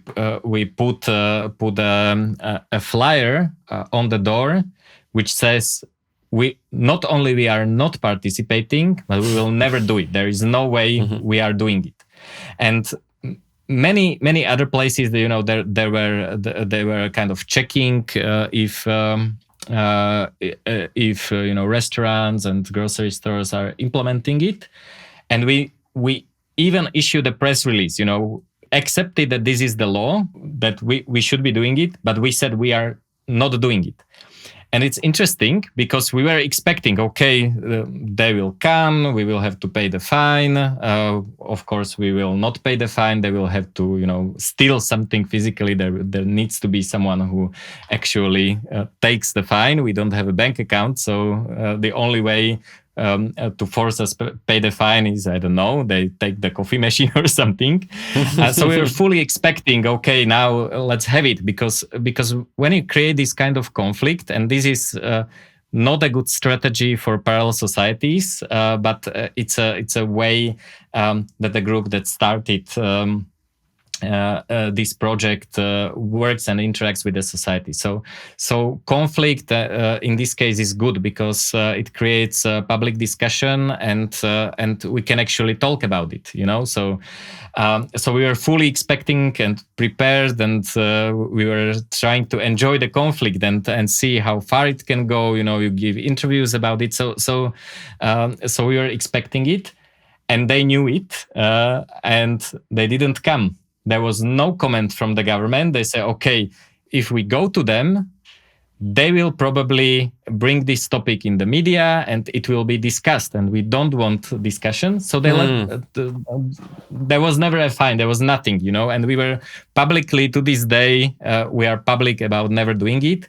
put a flyer on the door which says, we are not participating, but we will never do it. There is no way we are doing it. And many other places, they were kind of checking if restaurants and grocery stores are implementing it. And we even issued a press release, accepted that this is the law, that we should be doing it, but we said we are not doing it. And it's interesting because we were expecting, okay, they will come, we will have to pay the fine. Of course, we will not pay the fine. They will have to, steal something physically. There needs to be someone who actually takes the fine. We don't have a bank account, so the only way to force us pay the fine is, I don't know, they take the coffee machine or something. So we were fully expecting, okay, now let's have it, because when you create this kind of conflict, and this is not a good strategy for parallel societies, but it's a way that the group that started this project works and interacts with the society. So conflict in this case is good because it creates public discussion and we can actually talk about it. So we were fully expecting and prepared, and we were trying to enjoy the conflict and see how far it can go. You give interviews about it. So we were expecting it, and they knew it, and they didn't come. There was no comment from the government. They say, okay, if we go to them, they will probably bring this topic in the media and it will be discussed, and we don't want discussion. So they there was never a fine. There was nothing, and we were publicly, to this day, we are public about never doing it.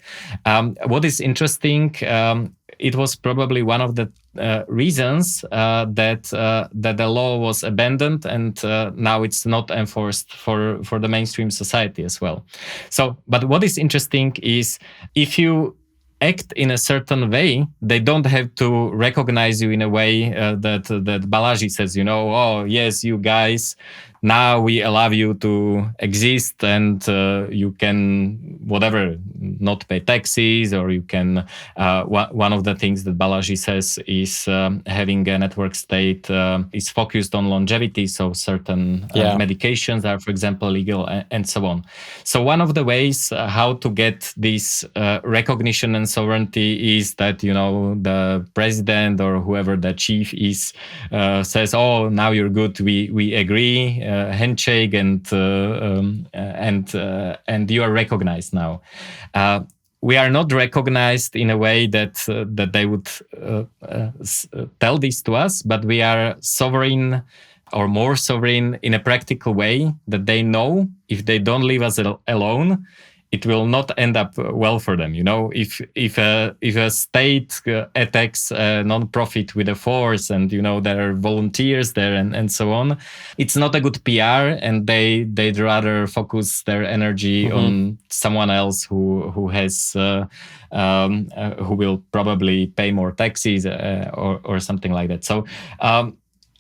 What is interesting, it was probably one of the reasons that the law was abandoned, and now it's not enforced for the mainstream society as well. So, but what is interesting is if you act in a certain way, they don't have to recognize you in a way that Balaji says, oh yes, you guys, now we allow you to exist, and you can whatever, not pay taxes, or you can one of the things that Balaji says is having a network state is focused on longevity, so certain medications are, for example, legal, and so on. So one of the ways how to get this recognition and sovereignty is that the president or whoever the chief is says, oh, now you're good, we agree, handshake, and you are recognized now. We are not recognized in a way that they would tell this to us, but we are sovereign, or more sovereign, in a practical way, that they know if they don't leave us alone, it will not end up well for them. If a state attacks a non-profit with a force, and there are volunteers there and so on, it's not a good PR, and they'd rather focus their energy on someone else who has who will probably pay more taxes or something like that. So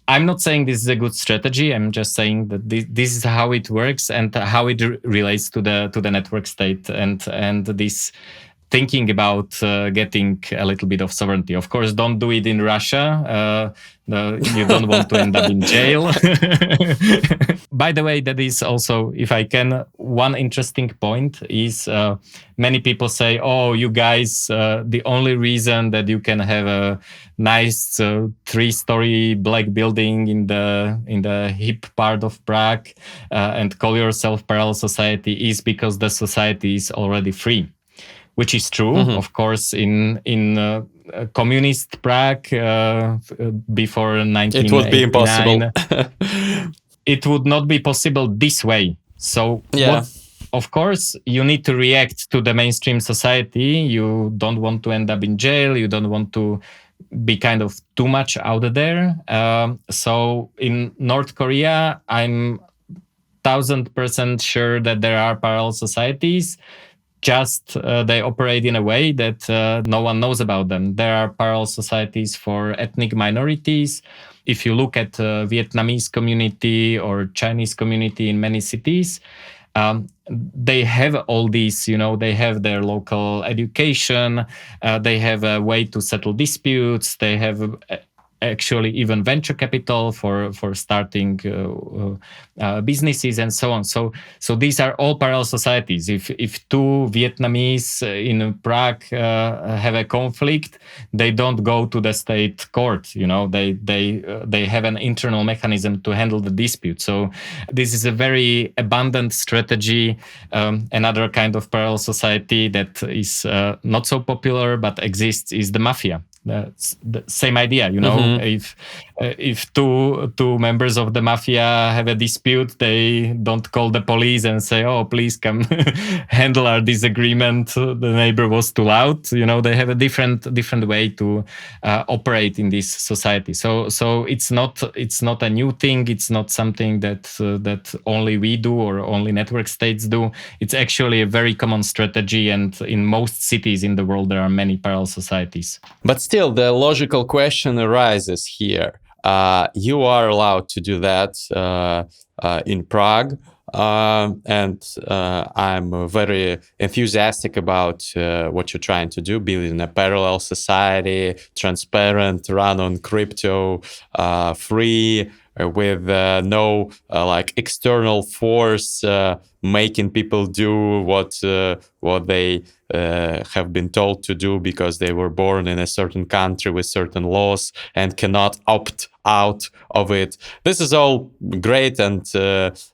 I'm not saying this is a good strategy. I'm just saying that this is how it works and how it relates to the network state and this thinking about getting a little bit of sovereignty. Of course, don't do it in Russia. You don't want to end up in jail. By the way, that is also, if I can, one interesting point is many people say, oh, you guys, the only reason that you can have a nice 3-story black building in the hip part of Prague and call yourself parallel society is because the society is already free. Which is true, of course, in communist Prague before 1989. It would be impossible. It would not be possible this way. So of course, you need to react to the mainstream society. You don't want to end up in jail. You don't want to be kind of too much out there. So in North Korea, I'm 1000% sure that there are parallel societies. Just they operate in a way that no one knows about them. There are parallel societies for ethnic minorities. If you look at Vietnamese community or Chinese community in many cities, they have all these, they have their local education, they have a way to settle disputes, they have actually even venture capital for starting businesses and so on. So these are all parallel societies. If two Vietnamese in Prague have a conflict, they don't go to the state court. They have an internal mechanism to handle the dispute. So this is a very abundant strategy. Another kind of parallel society that is not so popular but exists is the mafia. That's the same idea, If two members of the mafia have a dispute, they don't call the police and say, "Oh, please come handle our disagreement. The neighbor was too loud." They have a different way to operate in this society. So it's not a new thing. It's not something that only we do or only network states do. It's actually a very common strategy, and in most cities in the world there are many parallel societies. But still, the logical question arises here. You are allowed to do that in Prague. And I'm very enthusiastic about what you're trying to do, building a parallel society, transparent, run on crypto, free, with no external force making people do what they have been told to do because they were born in a certain country with certain laws and cannot opt out of it. This is all great, and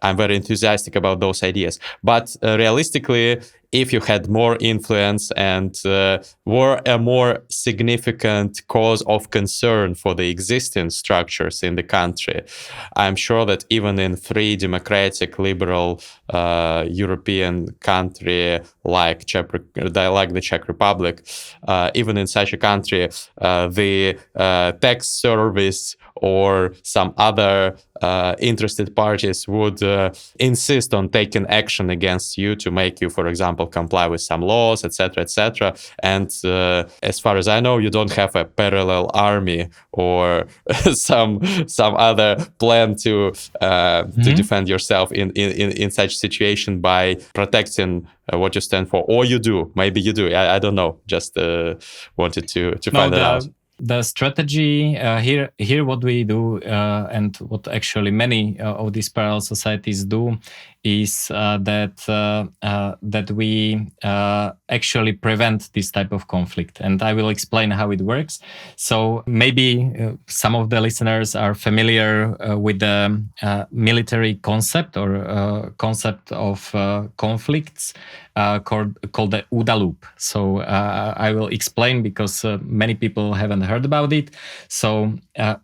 I'm very enthusiastic about those ideas. But realistically, if you had more influence and were a more significant cause of concern for the existing structures in the country, I'm sure that even in free, democratic, liberal European country like the Czech Republic, even in such a country, the tax service or some other interested parties would insist on taking action against you to make you, for example, comply with some laws, etc., etc. And as far as I know, you don't have a parallel army or some other plan to defend yourself in such situation by protecting what you stand for. Or you do, maybe you do. I don't know. Just wanted to find that out. The strategy here, what we do and what actually many of these parallel societies do is that we actually prevent this type of conflict. And I will explain how it works. So maybe some of the listeners are familiar with the military concept or concept of conflicts called the OODA loop. So I will explain because many people haven't heard about it. So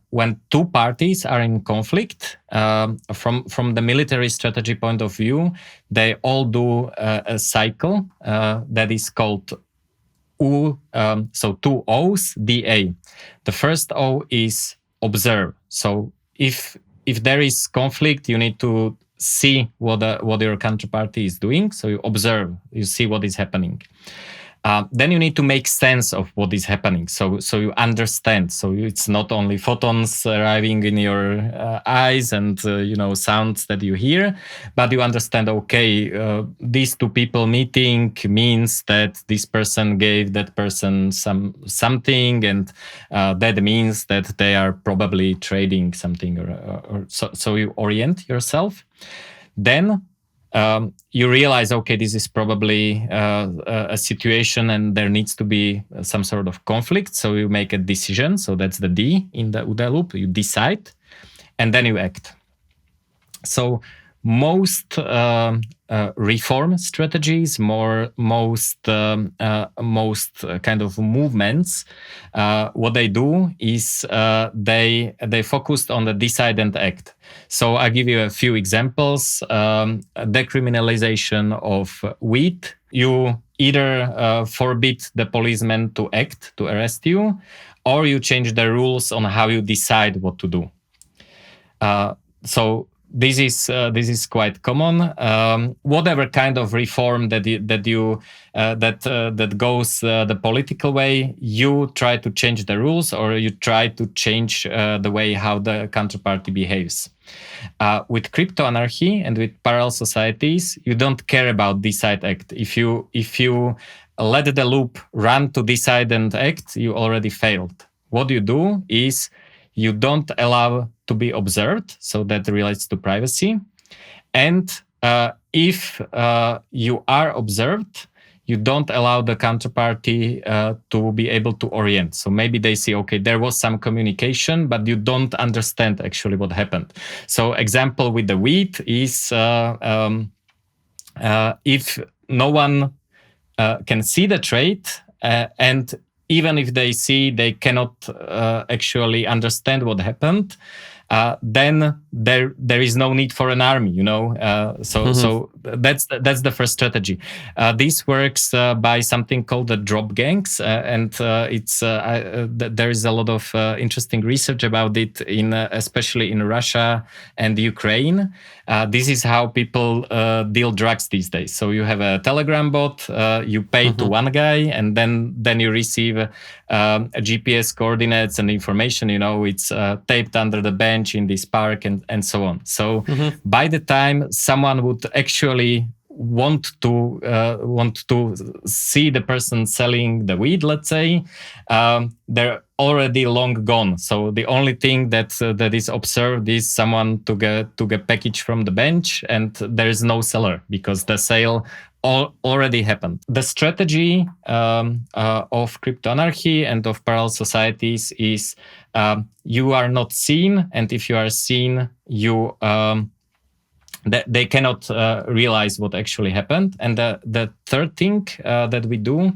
when two parties are in conflict, from the military strategy point of view, they all do a cycle that is called so two O's, DA. The first O is observe. So if there is conflict, you need to see what your counterparty is doing. So you observe, you see what is happening. Then you need to make sense of what is happening. So you understand. So it's not only photons arriving in your eyes and sounds that you hear, but you understand. Okay, these two people meeting means that this person gave that person something, and that means that they are probably trading something, or so you orient yourself. Then you realize, okay, this is probably a situation and there needs to be some sort of conflict. So you make a decision. So that's the D in the OODA loop. You decide and then you act. So most reform strategies, most kind of movements, what they do is they focused on the decide and act. So I give you a few examples. Decriminalization of weed. You either forbid the policeman to act, to arrest you, or you change the rules on how you decide what to do. So this is quite common. Whatever kind of reform that goes the political way, you try to change the rules, or you try to change the way how the counterparty behaves. With crypto anarchy and with parallel societies, you don't care about decide act. If you let the loop run to decide and act, you already failed. What you do is you don't allow to be observed, so that relates to privacy. And if you are observed, you don't allow the counterparty to be able to orient. So maybe they see, okay, there was some communication, but you don't understand actually what happened. So example with the weed is if no one can see the trade, and even if they see, they cannot actually understand what happened, then there is no need for an army, So that's the first strategy. This works by something called the drop gangs, and there is a lot of interesting research about it, especially in Russia and Ukraine. This is how people deal drugs these days. So you have a Telegram bot, you pay to one guy, and then you receive GPS coordinates and information. It's taped under the bench in this park and so on. So by the time someone would actually want to see the person selling the weed, let's say, they're already long gone. So the only thing that is observed is someone took a package from the bench, and there is no seller because the sale already happened. The strategy of crypto anarchy and of parallel societies is you are not seen, and if you are seen, they cannot realize what actually happened. And the third thing that we do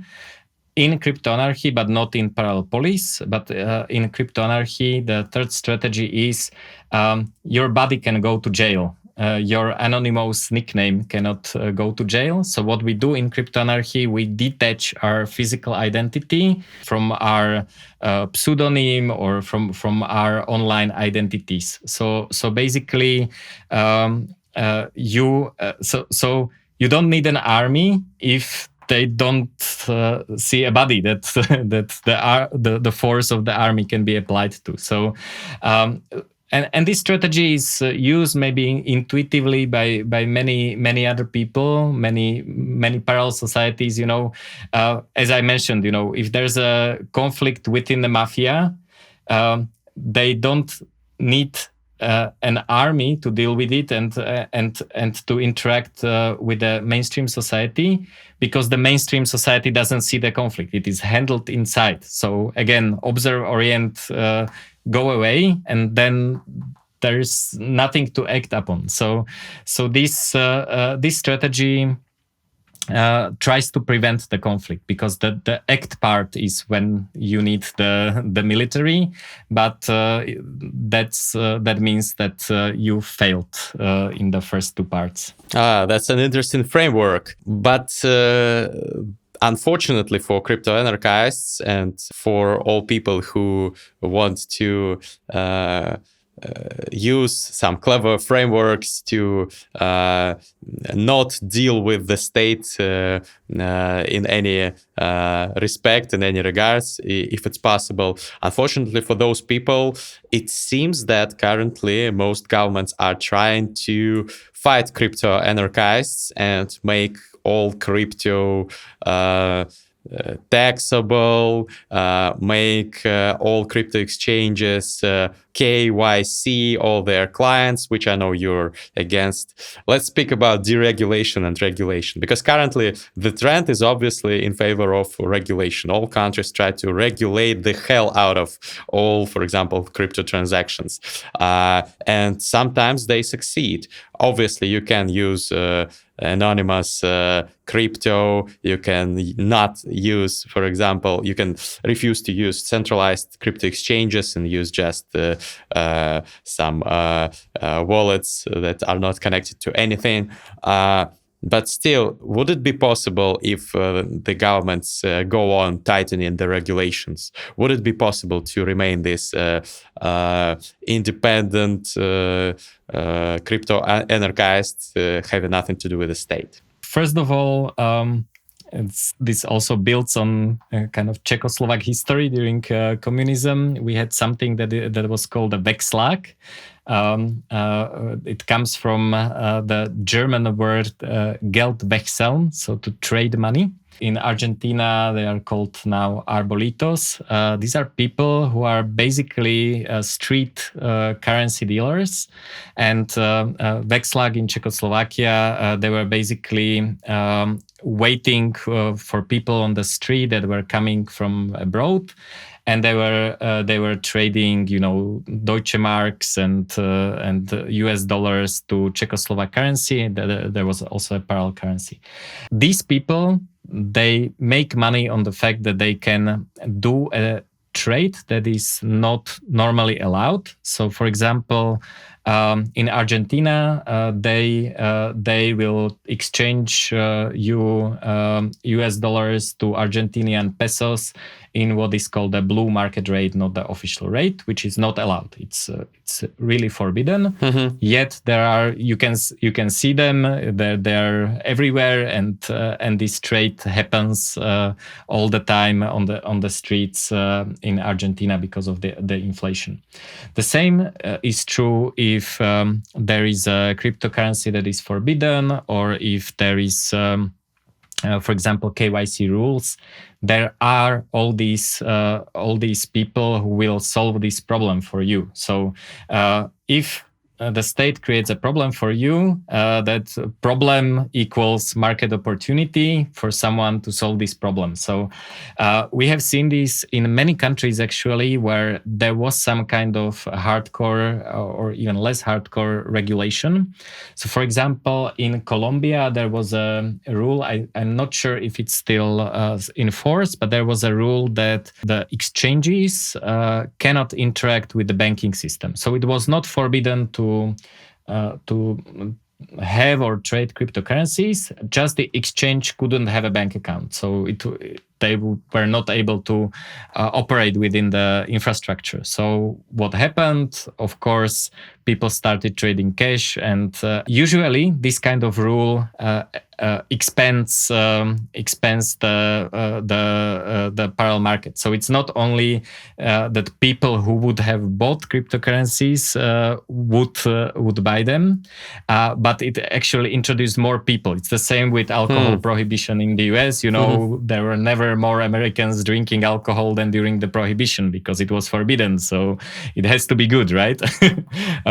in crypto anarchy, but not in Parallel Polis, but in crypto anarchy, the third strategy is your body can go to jail. Your anonymous nickname cannot go to jail. So what we do in crypto anarchy, we detach our physical identity from our pseudonym or from our online identities. So basically, you don't need an army if they don't see a body that the force of the army can be applied to. So. And this strategy is used maybe intuitively by many other people, many parallel societies. As I mentioned, if there's a conflict within the mafia, they don't need an army to deal with it and to interact with the mainstream society, because the mainstream society doesn't see the conflict. It is handled inside. So again, observe, orient, go away, and then there's nothing to act upon. So this strategy tries to prevent the conflict, because the act part is when you need the military, but that means that you failed in the first two parts. That's an interesting framework, but unfortunately for crypto anarchists and for all people who want to use some clever frameworks to not deal with the state in any respect, in any regards, if it's possible. Unfortunately for those people, it seems that currently most governments are trying to fight crypto anarchists and make all crypto taxable, make all crypto exchanges KYC all their clients, which I know you're against. Let's speak about deregulation and regulation, because currently the trend is obviously in favor of regulation. All countries try to regulate the hell out of all, for example, crypto transactions, and sometimes they succeed. Obviously, you can use anonymous crypto. You can not use, for example, you can refuse to use centralized crypto exchanges and use just some wallets that are not connected to anything. But still, would it be possible if the governments go on tightening the regulations? Would it be possible to remain this independent crypto anarchist having nothing to do with the state? First of all, this also builds on kind of Czechoslovak history during communism. We had something that was called a Wechslag. It comes from the German word Geld wechseln, so to trade money. In Argentina, they are called now arbolitos. These are people who are basically street currency dealers. And Wechslag in Czechoslovakia, they were basically waiting for people on the street that were coming from abroad. And they were trading, Deutsche Marks and US dollars to Czechoslovak currency. There was also a parallel currency. These people, they make money on the fact that they can do a trade that is not normally allowed. So, for example, in Argentina, they will exchange US dollars to Argentinian pesos in what is called the blue market rate, not the official rate, which is not allowed. It's really forbidden. Mm-hmm. Yet you can see them. They're everywhere, and this trade happens all the time on the streets in Argentina because of the inflation. The same is true if there is a cryptocurrency that is forbidden, or if there is, for example, KYC rules. There are all these people who will solve this problem for you. So if the state creates a problem for you, that problem equals market opportunity for someone to solve this problem. So we have seen this in many countries, actually, where there was some kind of hardcore or even less hardcore regulation. So, for example, in Colombia, there was a rule, I'm not sure if it's still in force, but there was a rule that the exchanges cannot interact with the banking system. So it was not forbidden to have or trade cryptocurrencies, just the exchange couldn't have a bank account. So they were not able to operate within the infrastructure. So what happened, of course, people started trading cash, and usually this kind of rule expands the parallel market. So it's not only that people who would have bought cryptocurrencies would buy them, but it actually introduced more people. It's the same with alcohol prohibition in the US. There were never more Americans drinking alcohol than during the prohibition because it was forbidden. So it has to be good, right?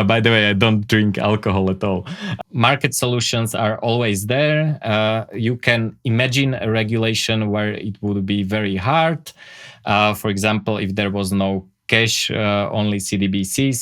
By the way, I don't drink alcohol at all. Market solutions are always there. You can imagine a regulation where it would be very hard. For example, if there was no cash, only CDBC,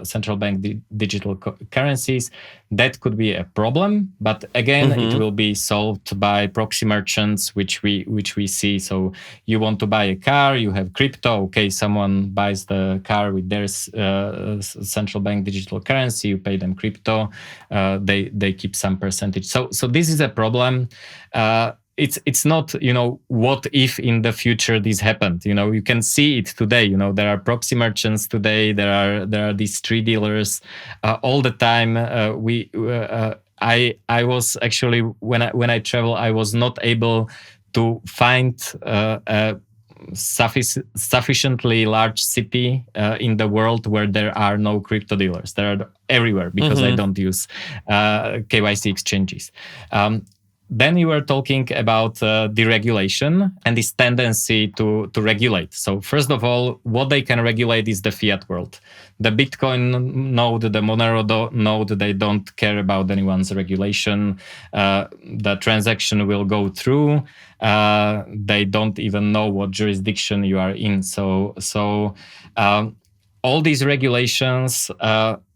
central bank digital currencies, that could be a problem. But again, it will be solved by proxy merchants, which we see. So you want to buy a car, you have crypto. Okay, someone buys the car with their central bank digital currency. You pay them crypto. They keep some percentage. So this is a problem. It's not, what if in the future this happened? You can see it today. There are proxy merchants today. There are these street dealers all the time. I was actually, when I travel, I was not able to find a sufficiently large city in the world where there are no crypto dealers. There are everywhere because I don't use KYC exchanges. then you were talking about deregulation and this tendency to regulate. So first of all, what they can regulate is the fiat world. The Bitcoin node, the Monero node, they don't care about anyone's regulation. The transaction will go through. They don't even know what jurisdiction you are in. So all these regulations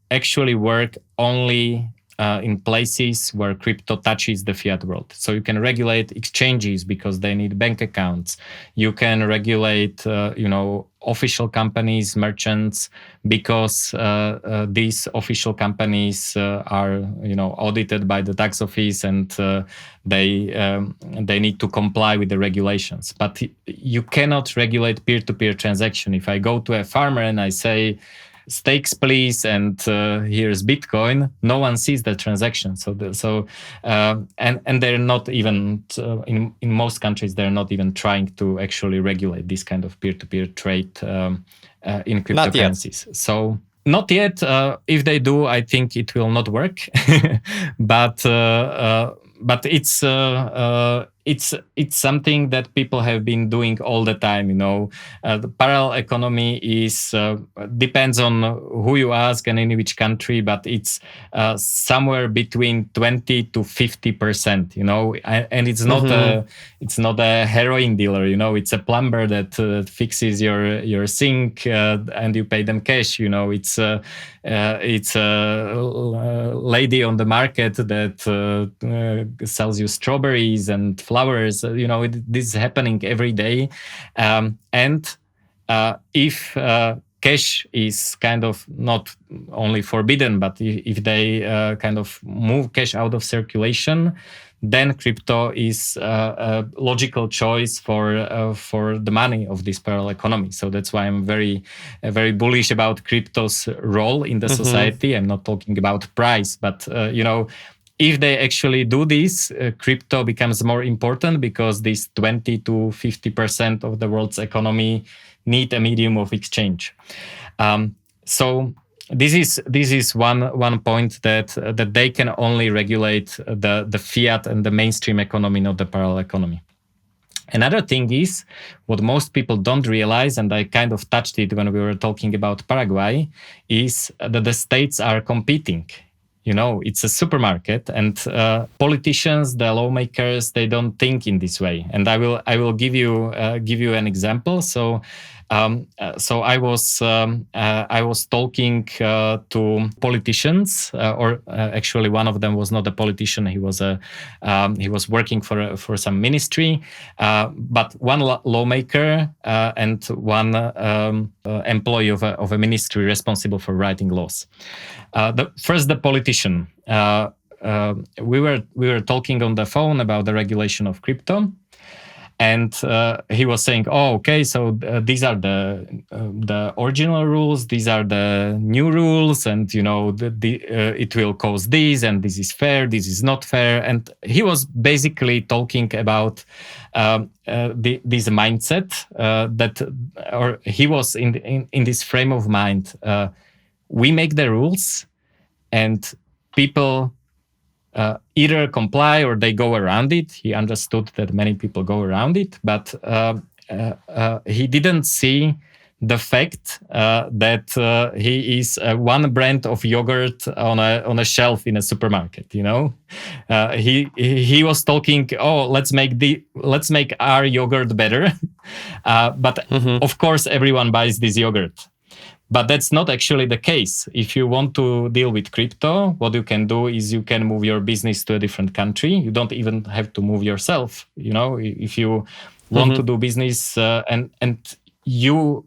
actually work only in places where crypto touches the fiat world. So you can regulate exchanges because they need bank accounts. You can regulate, official companies, merchants, because these official companies are, audited by the tax office, and they need to comply with the regulations. But you cannot regulate peer-to-peer transaction. If I go to a farmer and I say, stakes please, and here's Bitcoin, no one sees the transaction. And they're not even in most countries, they're not even trying to actually regulate this kind of peer-to-peer trade in cryptocurrencies. So not yet. If they do, I think it will not work. but it's something that people have been doing all the time. The parallel economy is depends on who you ask and in which country, but it's somewhere between 20 to 50%. And it's not a heroin dealer. It's a plumber that fixes your sink and you pay them cash. It's a lady on the market that sells you strawberries and flowers. This is happening every day. And if cash is kind of not only forbidden, but if they kind of move cash out of circulation, then crypto is a logical choice for the money of this parallel economy. So that's why I'm very bullish about crypto's role in the society. I'm not talking about price, but if they actually do this, crypto becomes more important, because this 20 to 50% of the world's economy need a medium of exchange. So this is one point that they can only regulate the fiat and the mainstream economy, not the parallel economy. Another thing is what most people don't realize, and I kind of touched it when we were talking about Paraguay, is that the states are competing. It's a supermarket, and politicians, the lawmakers, they don't think in this way. And I will give you an example. So I was talking to politicians, or actually one of them was not a politician. He was working for some ministry, but one lawmaker and one employee of a ministry responsible for writing laws. The politician. We were talking on the phone about the regulation of crypto. And he was saying, "Oh, okay. So these are the original rules. These are the new rules, and it will cause this, and this is fair. This is not fair." And he was basically talking about this mindset or he was in this frame of mind. We make the rules, and people either comply or they go around it. He understood that many people go around it, but he didn't see the fact that he is one brand of yogurt on a shelf in a supermarket. He was talking, "Oh, let's make our yogurt better," but of course everyone buys this yogurt. But that's not actually the case. If you want to deal with crypto, what you can do is you can move your business to a different country. You don't even have to move yourself. If you want to do business and you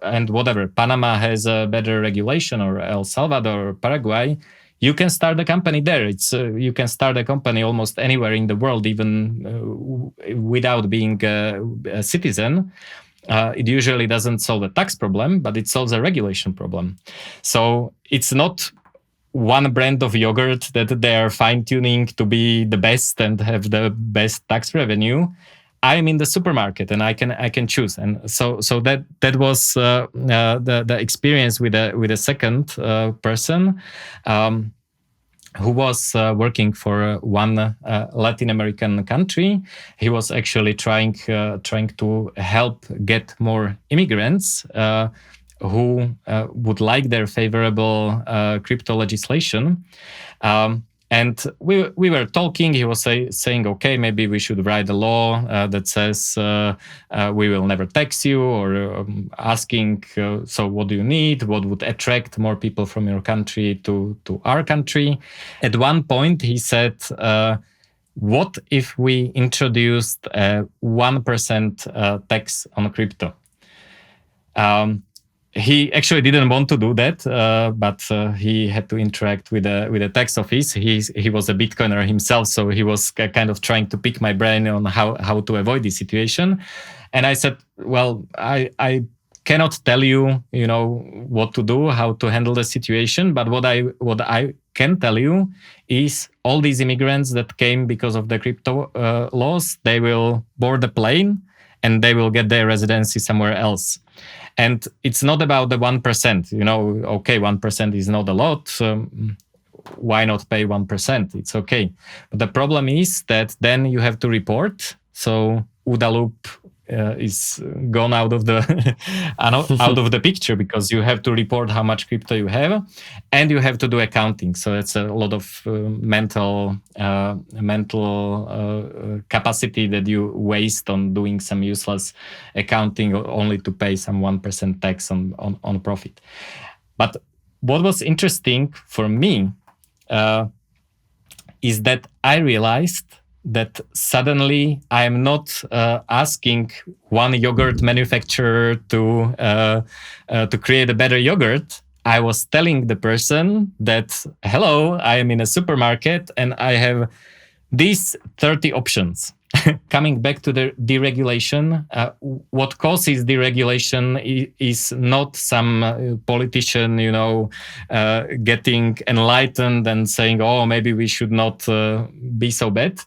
and whatever, Panama has a better regulation, or El Salvador or Paraguay, you can start a company there. You can start a company almost anywhere in the world, even without being a citizen. It usually doesn't solve a tax problem, but it solves a regulation problem. So it's not one brand of yogurt that they are fine-tuning to be the best and have the best tax revenue. I'm in the supermarket and I can choose. And so that was the experience with a second person. who was working for one Latin American country. He was actually trying to help get more immigrants who would like their favorable crypto legislation. And we were talking. He was saying, okay, maybe we should write a law that says we will never tax you, or asking, so what do you need? What would attract more people from your country to our country? At one point, he said, what if we introduced a 1% tax on crypto? He actually didn't want to do that, but he had to interact with the tax office. He was a Bitcoiner himself, so he was kind of trying to pick my brain on how to avoid this situation. And I said, well, I cannot tell you, what to do, how to handle the situation. But what I can tell you is all these immigrants that came because of the crypto laws, they will board the plane and they will get their residency somewhere else. And it's not about the 1%, okay, 1% is not a lot. Why not pay 1%? It's okay. But the problem is that then you have to report. So OODA loop is gone out of the out of the picture, because you have to report how much crypto you have, and you have to do accounting. So it's a lot of mental capacity that you waste on doing some useless accounting only to pay some 1% tax on profit. But what was interesting for me is that I realized that suddenly I am not asking one yogurt manufacturer to create a better yogurt. I was telling the person that, hello, I am in a supermarket and I have these 30 options. Coming back to the deregulation, what causes deregulation is not some politician, getting enlightened and saying, "Oh, maybe we should not be so bad."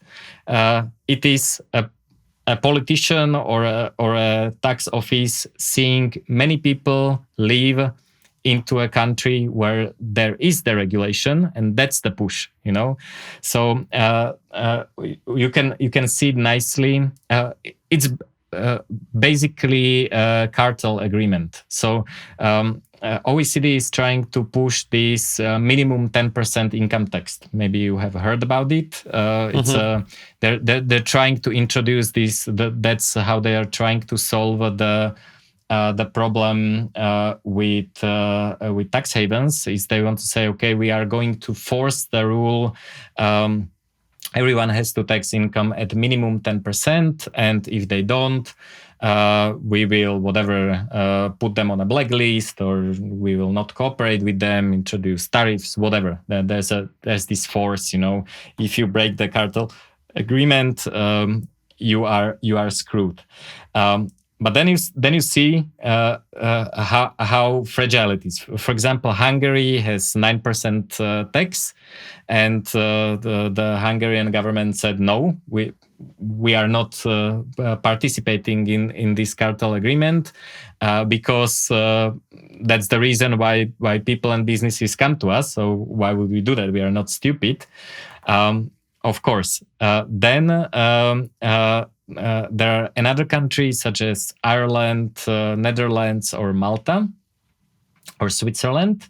It is a politician or a tax office seeing many people leave into a country where there is the regulation, and that's the push, So you can see it nicely. It's basically a cartel agreement. So OECD is trying to push this minimum 10% income tax. Maybe you have heard about it. It's they're trying to introduce this. That's how they are trying to solve the problem with tax havens. Is they want to say, okay, we are going to force the rule. Everyone has to tax income at minimum 10%, and if they don't, we will put them on a blacklist, or we will not cooperate with them, introduce tariffs, whatever. There's this force, If you break the cartel agreement, you are screwed. But then you see how fragile it is. For example, Hungary has 9% tax, and the Hungarian government said no, we are not participating in this cartel agreement because that's the reason why people and businesses come to us. So why would we do that? We are not stupid. Of course. Then there are another countries such as Ireland, Netherlands, or Malta, or Switzerland.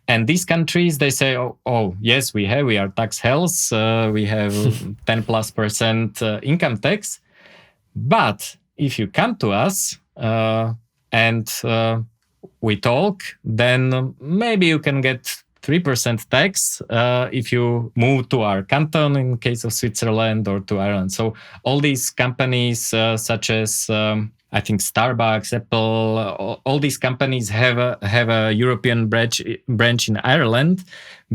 And these countries, they say, oh yes, we are tax hells. We have 10+% income tax. But if you come to us and we talk, then maybe you can get 3% tax if you move to our canton in case of Switzerland, or to Ireland. So all these companies such as I think Starbucks, Apple, all these companies have a European branch in Ireland,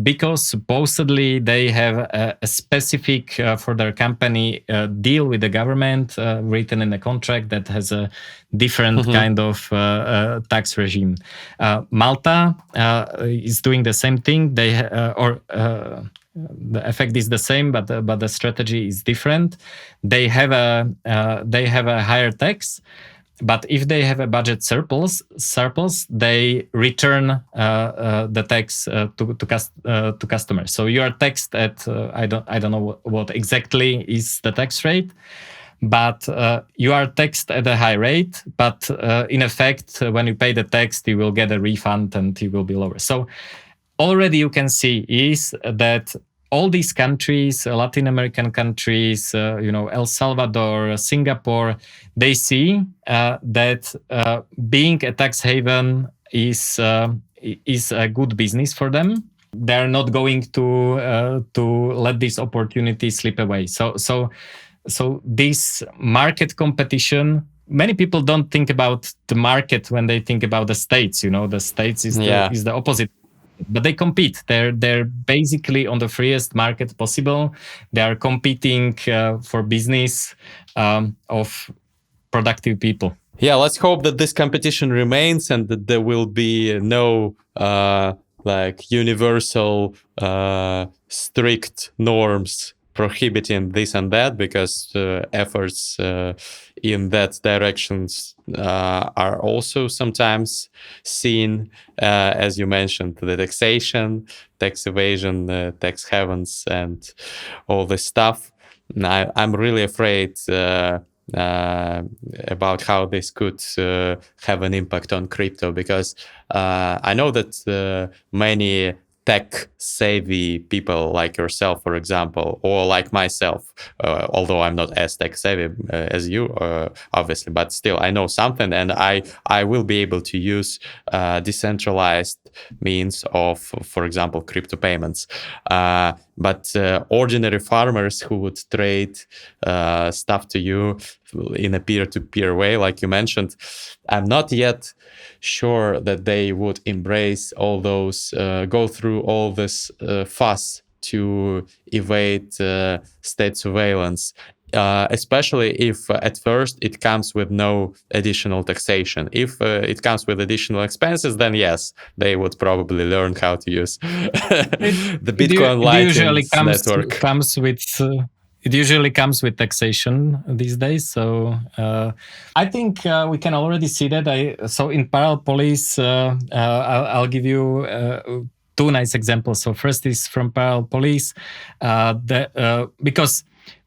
because supposedly they have a specific for their company deal with the government written in a contract that has a different kind of tax regime. Malta is doing the same thing. The effect is the same, but the strategy is different. They have a higher tax, But if they have a budget surplus, they return the tax to customers. So you are taxed at I don't know what exactly is the tax rate, but you are taxed at a high rate. But in effect, when you pay the tax, you will get a refund and it will be lower. So already you can see is that all these countries, Latin American countries, El Salvador, Singapore, they see that being a tax haven is a good business for them. They're not going to let this opportunity slip away. So this market competition. Many people don't think about the market when they think about the states. The states is the opposite. But they compete. They're basically on the freest market possible. They are competing for business of productive people. Yeah, let's hope that this competition remains and that there will be no universal strict norms prohibiting this and that, because efforts in that directions are also sometimes seen, as you mentioned, the taxation, tax evasion, tax havens, and all this stuff. I'm really afraid about how this could have an impact on crypto, because I know that many tech-savvy people like yourself, for example, or like myself, although I'm not as tech-savvy as you, obviously, but still I know something, and I will be able to use decentralized means of, for example, crypto payments. But ordinary farmers who would trade stuff to you in a peer-to-peer way, like you mentioned, I'm not yet sure that they would embrace all those, go through all this fuss to evade state surveillance, especially if at first it comes with no additional taxation. If it comes with additional expenses, then yes, they would probably learn how to use the Bitcoin Lightning network. It usually comes with taxation these days. So I think we can already see that. So in Parallel Polis, I'll give you two nice examples. So first is from Parallel Polis, because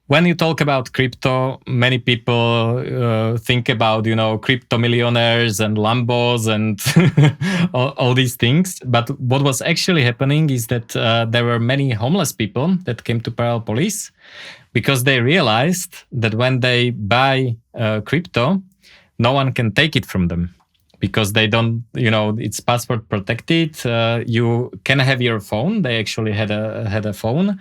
when you talk about crypto, many people think about, crypto millionaires and Lambos and all these things. But what was actually happening is that there were many homeless people that came to Parallel Polis because they realized that when they buy crypto, no one can take it from them. Because they don't, it's password protected. You can have your phone. They actually had a phone,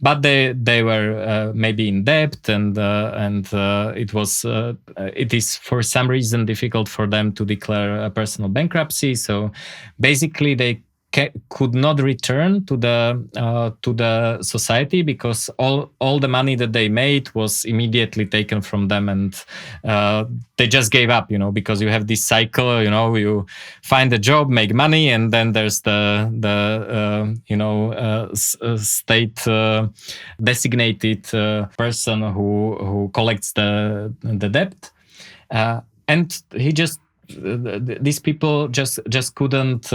but they were maybe in debt, and it is for some reason difficult for them to declare a personal bankruptcy. So basically, they could not return to the society because all the money that they made was immediately taken from them, and they just gave up, because you have this cycle, you find a job, make money, and then there's the state designated person who collects the debt, and he just these people just couldn't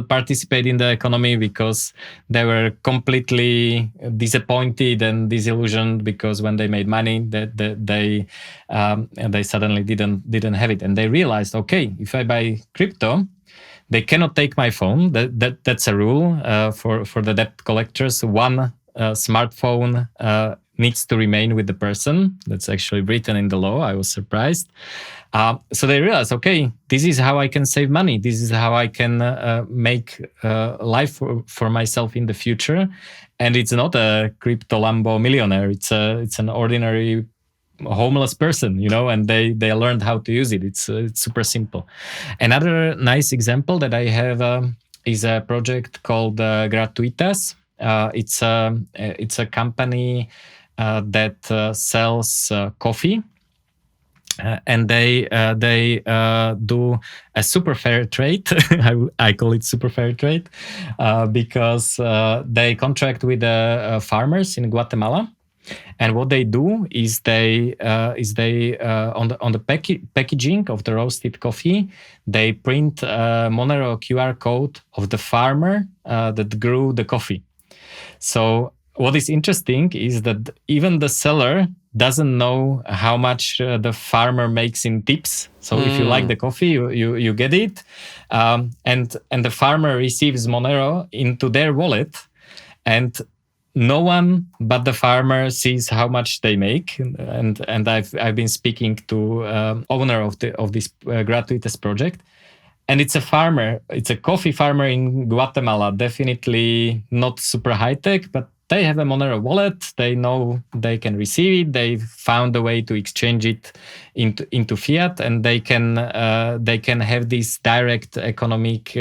participate in the economy because they were completely disappointed and disillusioned, because when they made money that they suddenly didn't have it, and they realized, okay, if I buy crypto, they cannot take my phone. That's a rule for the debt collectors. One smartphone needs to remain with the person. That's actually written in the law. I was surprised. So they realized, okay, this is how I can save money. This is how I can make life for myself in the future. And it's not a crypto Lambo millionaire. It's an ordinary homeless person, and they learned how to use it. It's super simple. Another nice example that I have is a project called Gratuitas. It's a company that sells coffee, and they do a super fair trade. I call it super fair trade because they contract with farmers in Guatemala. And what they do is they on the packaging of the roasted coffee, they print a Monero QR code of the farmer that grew the coffee. So what is interesting is that even the seller doesn't know how much the farmer makes in tips. So if you like the coffee, you get it, and the farmer receives Monero into their wallet, and no one but the farmer sees how much they make. And I've been speaking to owner of this gratuitous project. And it's a farmer, it's a coffee farmer in Guatemala, definitely not super high tech, but they have a Monero wallet. They know they can receive it. They found a way to exchange it into fiat, and they can have this direct economic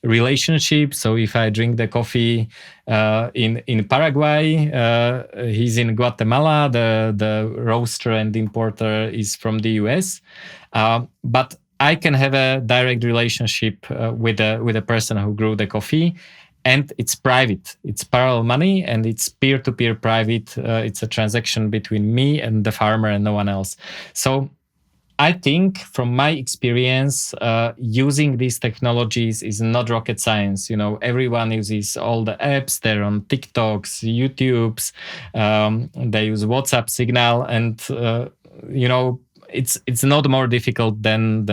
relationship. So if I drink the coffee in Paraguay, he's in Guatemala. The roaster and importer is from the US, but I can have a direct relationship with a person who grew the coffee, and it's private. It's parallel money, and it's peer-to-peer private. It's a transaction between me and the farmer and no one else. So I think, from my experience, using these technologies is not rocket science. Everyone uses all the apps. They're on TikToks, YouTubes. They use WhatsApp Signal, and it's not more difficult than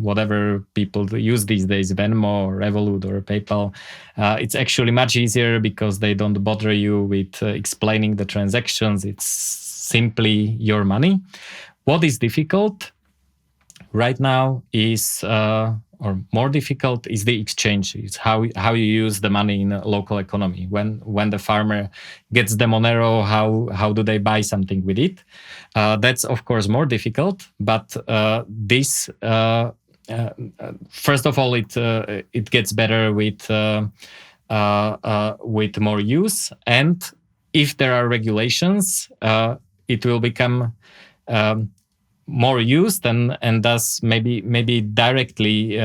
whatever people use these days, Venmo or Revolut or PayPal. It's actually much easier because they don't bother you with explaining the transactions. It's simply your money. What is difficult right now is, or more difficult, is the exchange. It's how you use the money in a local economy. When the farmer gets the Monero, how do they buy something with it? That's of course more difficult. But this first of all, it gets better with more use, and if there are regulations, it will become more used, and thus maybe directly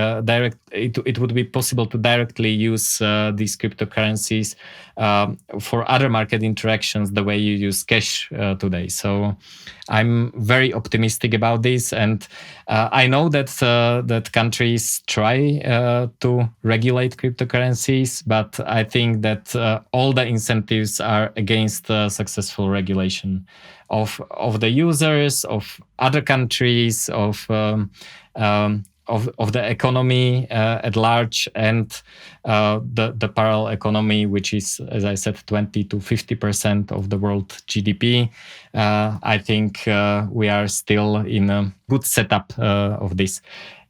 it would be possible to directly use these cryptocurrencies for other market interactions the way you use cash today. So I'm very optimistic about this, and I know that countries try to regulate cryptocurrencies, but I think that all the incentives are against successful regulation of the users, of other countries, of the economy at large, and the parallel economy, which is, as I said, 20 to 50% of the world GDP. I think we are still in a good setup of this.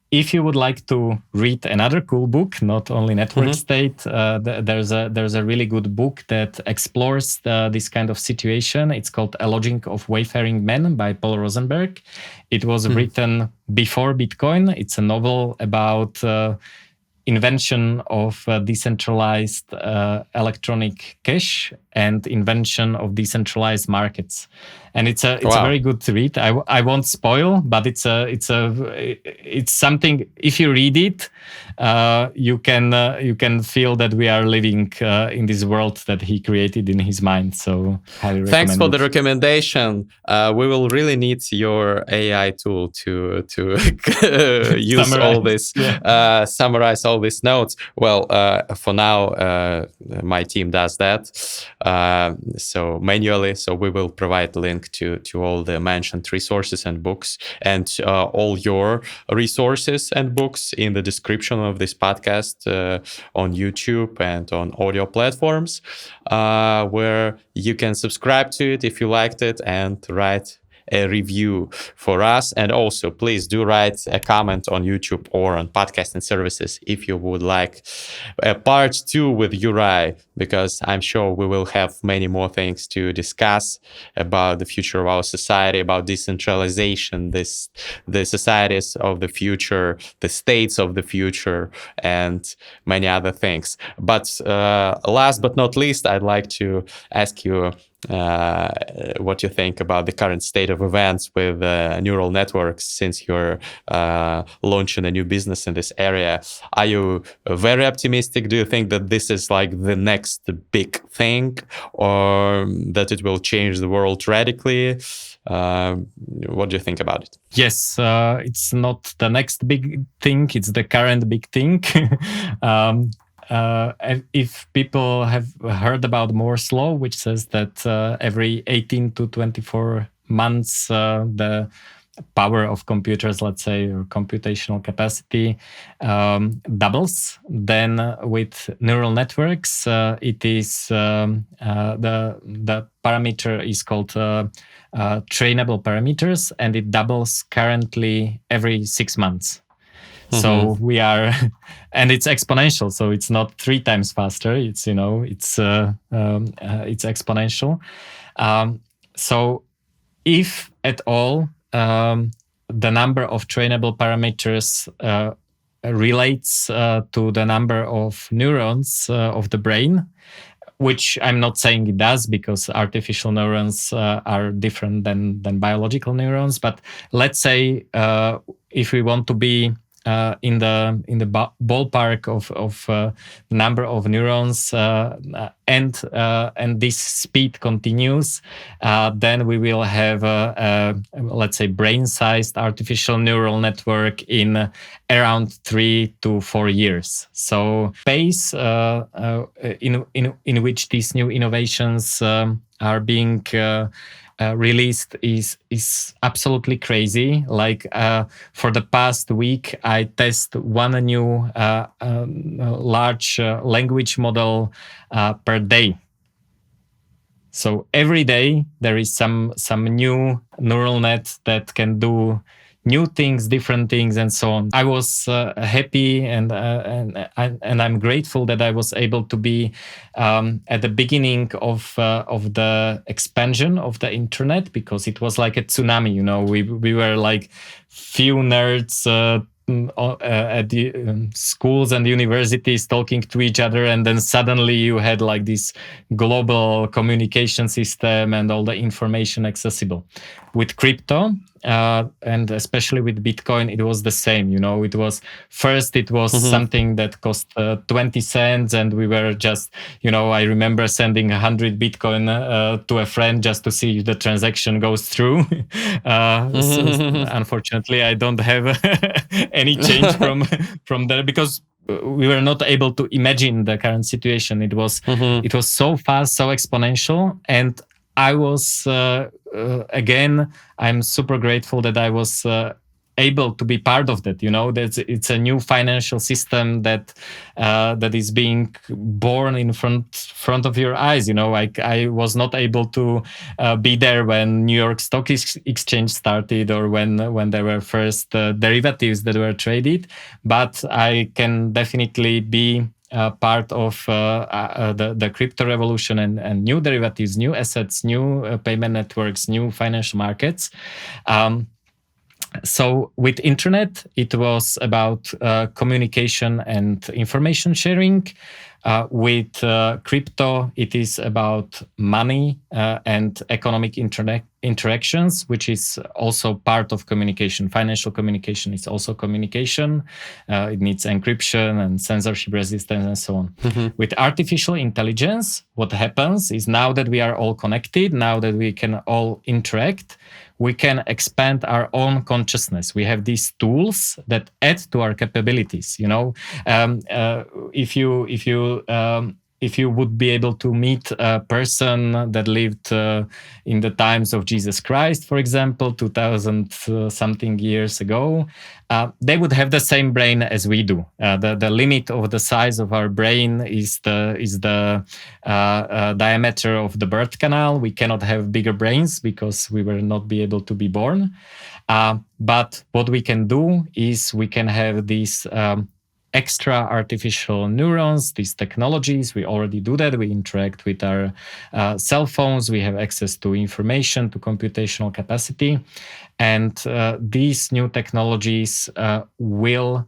If you would like to read another cool book, not only network state, there's a really good book that explores this kind of situation. It's called A Logic of Wayfaring Men by Paul Rosenberg. It was written before Bitcoin. It's a novel about invention of decentralized electronic cash and invention of decentralized markets. And it's a very good read. I won't spoil, but it's something. If you read it, you can feel that we are living in this world that he created in his mind. So highly recommend. Thanks for the recommendation. We will really need your AI tool to use all this, summarize all these notes. Well, for now, my team does that. So manually. So we will provide the link to all the mentioned resources and books, and all your resources and books in the description of this podcast on YouTube and on audio platforms, where you can subscribe to it if you liked it and write a review for us. And also, please do write a comment on YouTube or on podcasting services if you would like a part 2 with Juraj, because I'm sure we will have many more things to discuss about the future of our society, about decentralization, the societies of the future, the states of the future, and many other things. But last but not least, I'd like to ask you what you think about the current state of events with neural networks since you're launching a new business in this area. Are you very optimistic? Do you think that this is like the next big thing, or that it will change the world radically? What do you think about it? Yes, it's not the next big thing, it's the current big thing. If people have heard about Moore's law, which says that every 18 to 24 months, the power of computers, let's say, or computational capacity doubles, then with neural networks, it is the parameter is called trainable parameters, and it doubles currently every 6 months. So we are, and it's exponential. So it's not 3 times faster. It's it's exponential. So if at all the number of trainable parameters relates to the number of neurons of the brain, which I'm not saying it does, because artificial neurons are different than biological neurons. But let's say if we want to be in the ballpark of number of neurons, and this speed continues, then we will have let's say brain-sized artificial neural network in around 3 to 4 years. So pace in which these new innovations are being released is absolutely crazy. Like for the past week, I test one new large language model per day. So every day there is some new neural net that can do new things, different things, and so on. I was happy and I'm grateful that I was able to be at the beginning of the expansion of the internet, because it was like a tsunami. We were like few nerds at the schools and universities talking to each other, and then suddenly you had like this global communication system and all the information accessible. With crypto, and especially with Bitcoin, it was the same. It was something that cost 20 cents, and we were just, I remember sending 100 Bitcoin to a friend just to see if the transaction goes through. So, unfortunately, I don't have any change from there, because we were not able to imagine the current situation. It was so fast, so exponential, and I was again, I'm super grateful that I was able to be part of that. It's a new financial system that is being born in front of your eyes. I was not able to be there when New York Stock Exchange started, or when there were first derivatives that were traded, but I can definitely be part of the crypto revolution and new derivatives, new assets, new payment networks, new financial markets. So with internet, it was about communication and information sharing. With crypto, it is about money and economic interactions, which is also part of communication. Financial communication is also communication. It needs encryption and censorship resistance and so on. With artificial intelligence, what happens is, now that we are all connected, now that we can all interact, we can expand our own consciousness. We have these tools that add to our capabilities. If you would be able to meet a person that lived in the times of Jesus Christ, for example, 2000 something years ago, they would have the same brain as we do. The limit of the size of our brain is the diameter of the birth canal. We cannot have bigger brains because we will not be able to be born. But what we can do is we can have these extra artificial neurons, these technologies. We already do that. We interact with our cell phones. We have access to information, to computational capacity. And these new technologies will,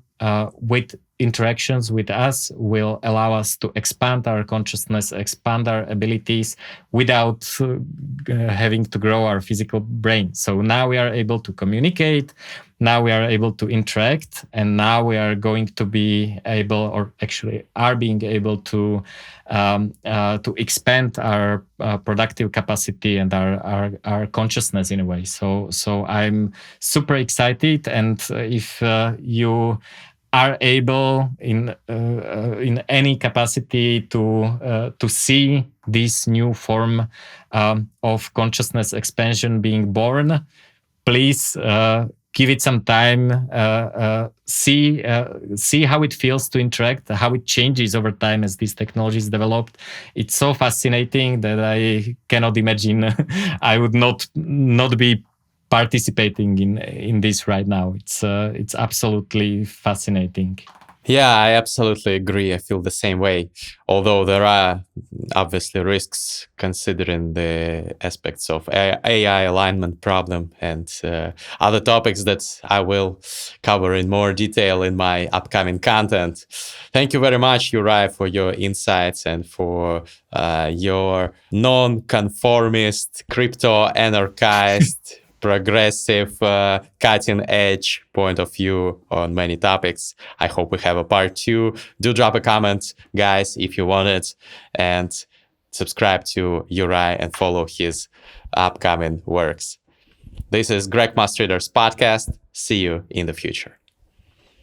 with interactions with us will allow us to expand our consciousness, expand our abilities without having to grow our physical brain. So now we are able to communicate, now we are able to interact, and now we are going to be able, or actually are being able to expand our productive capacity and our consciousness in a way. So I'm super excited, and if you are able in any capacity to see this new form of consciousness expansion being born, please give it some time. See how it feels to interact, how it changes over time as these technologies developed. It's so fascinating that I cannot imagine I would not be participating in this right now. It's absolutely fascinating. Yeah, I absolutely agree. I feel the same way. Although there are obviously risks considering the aspects of AI alignment problem and other topics that I will cover in more detail in my upcoming content. Thank you very much, Juraj, for your insights and for your non-conformist, crypto-anarchist, progressive, cutting-edge point of view on many topics. I hope we have a part 2. Do drop a comment, guys, if you want it, and subscribe to Juraj and follow his upcoming works. This is Greg Mastreader's podcast. See you in the future.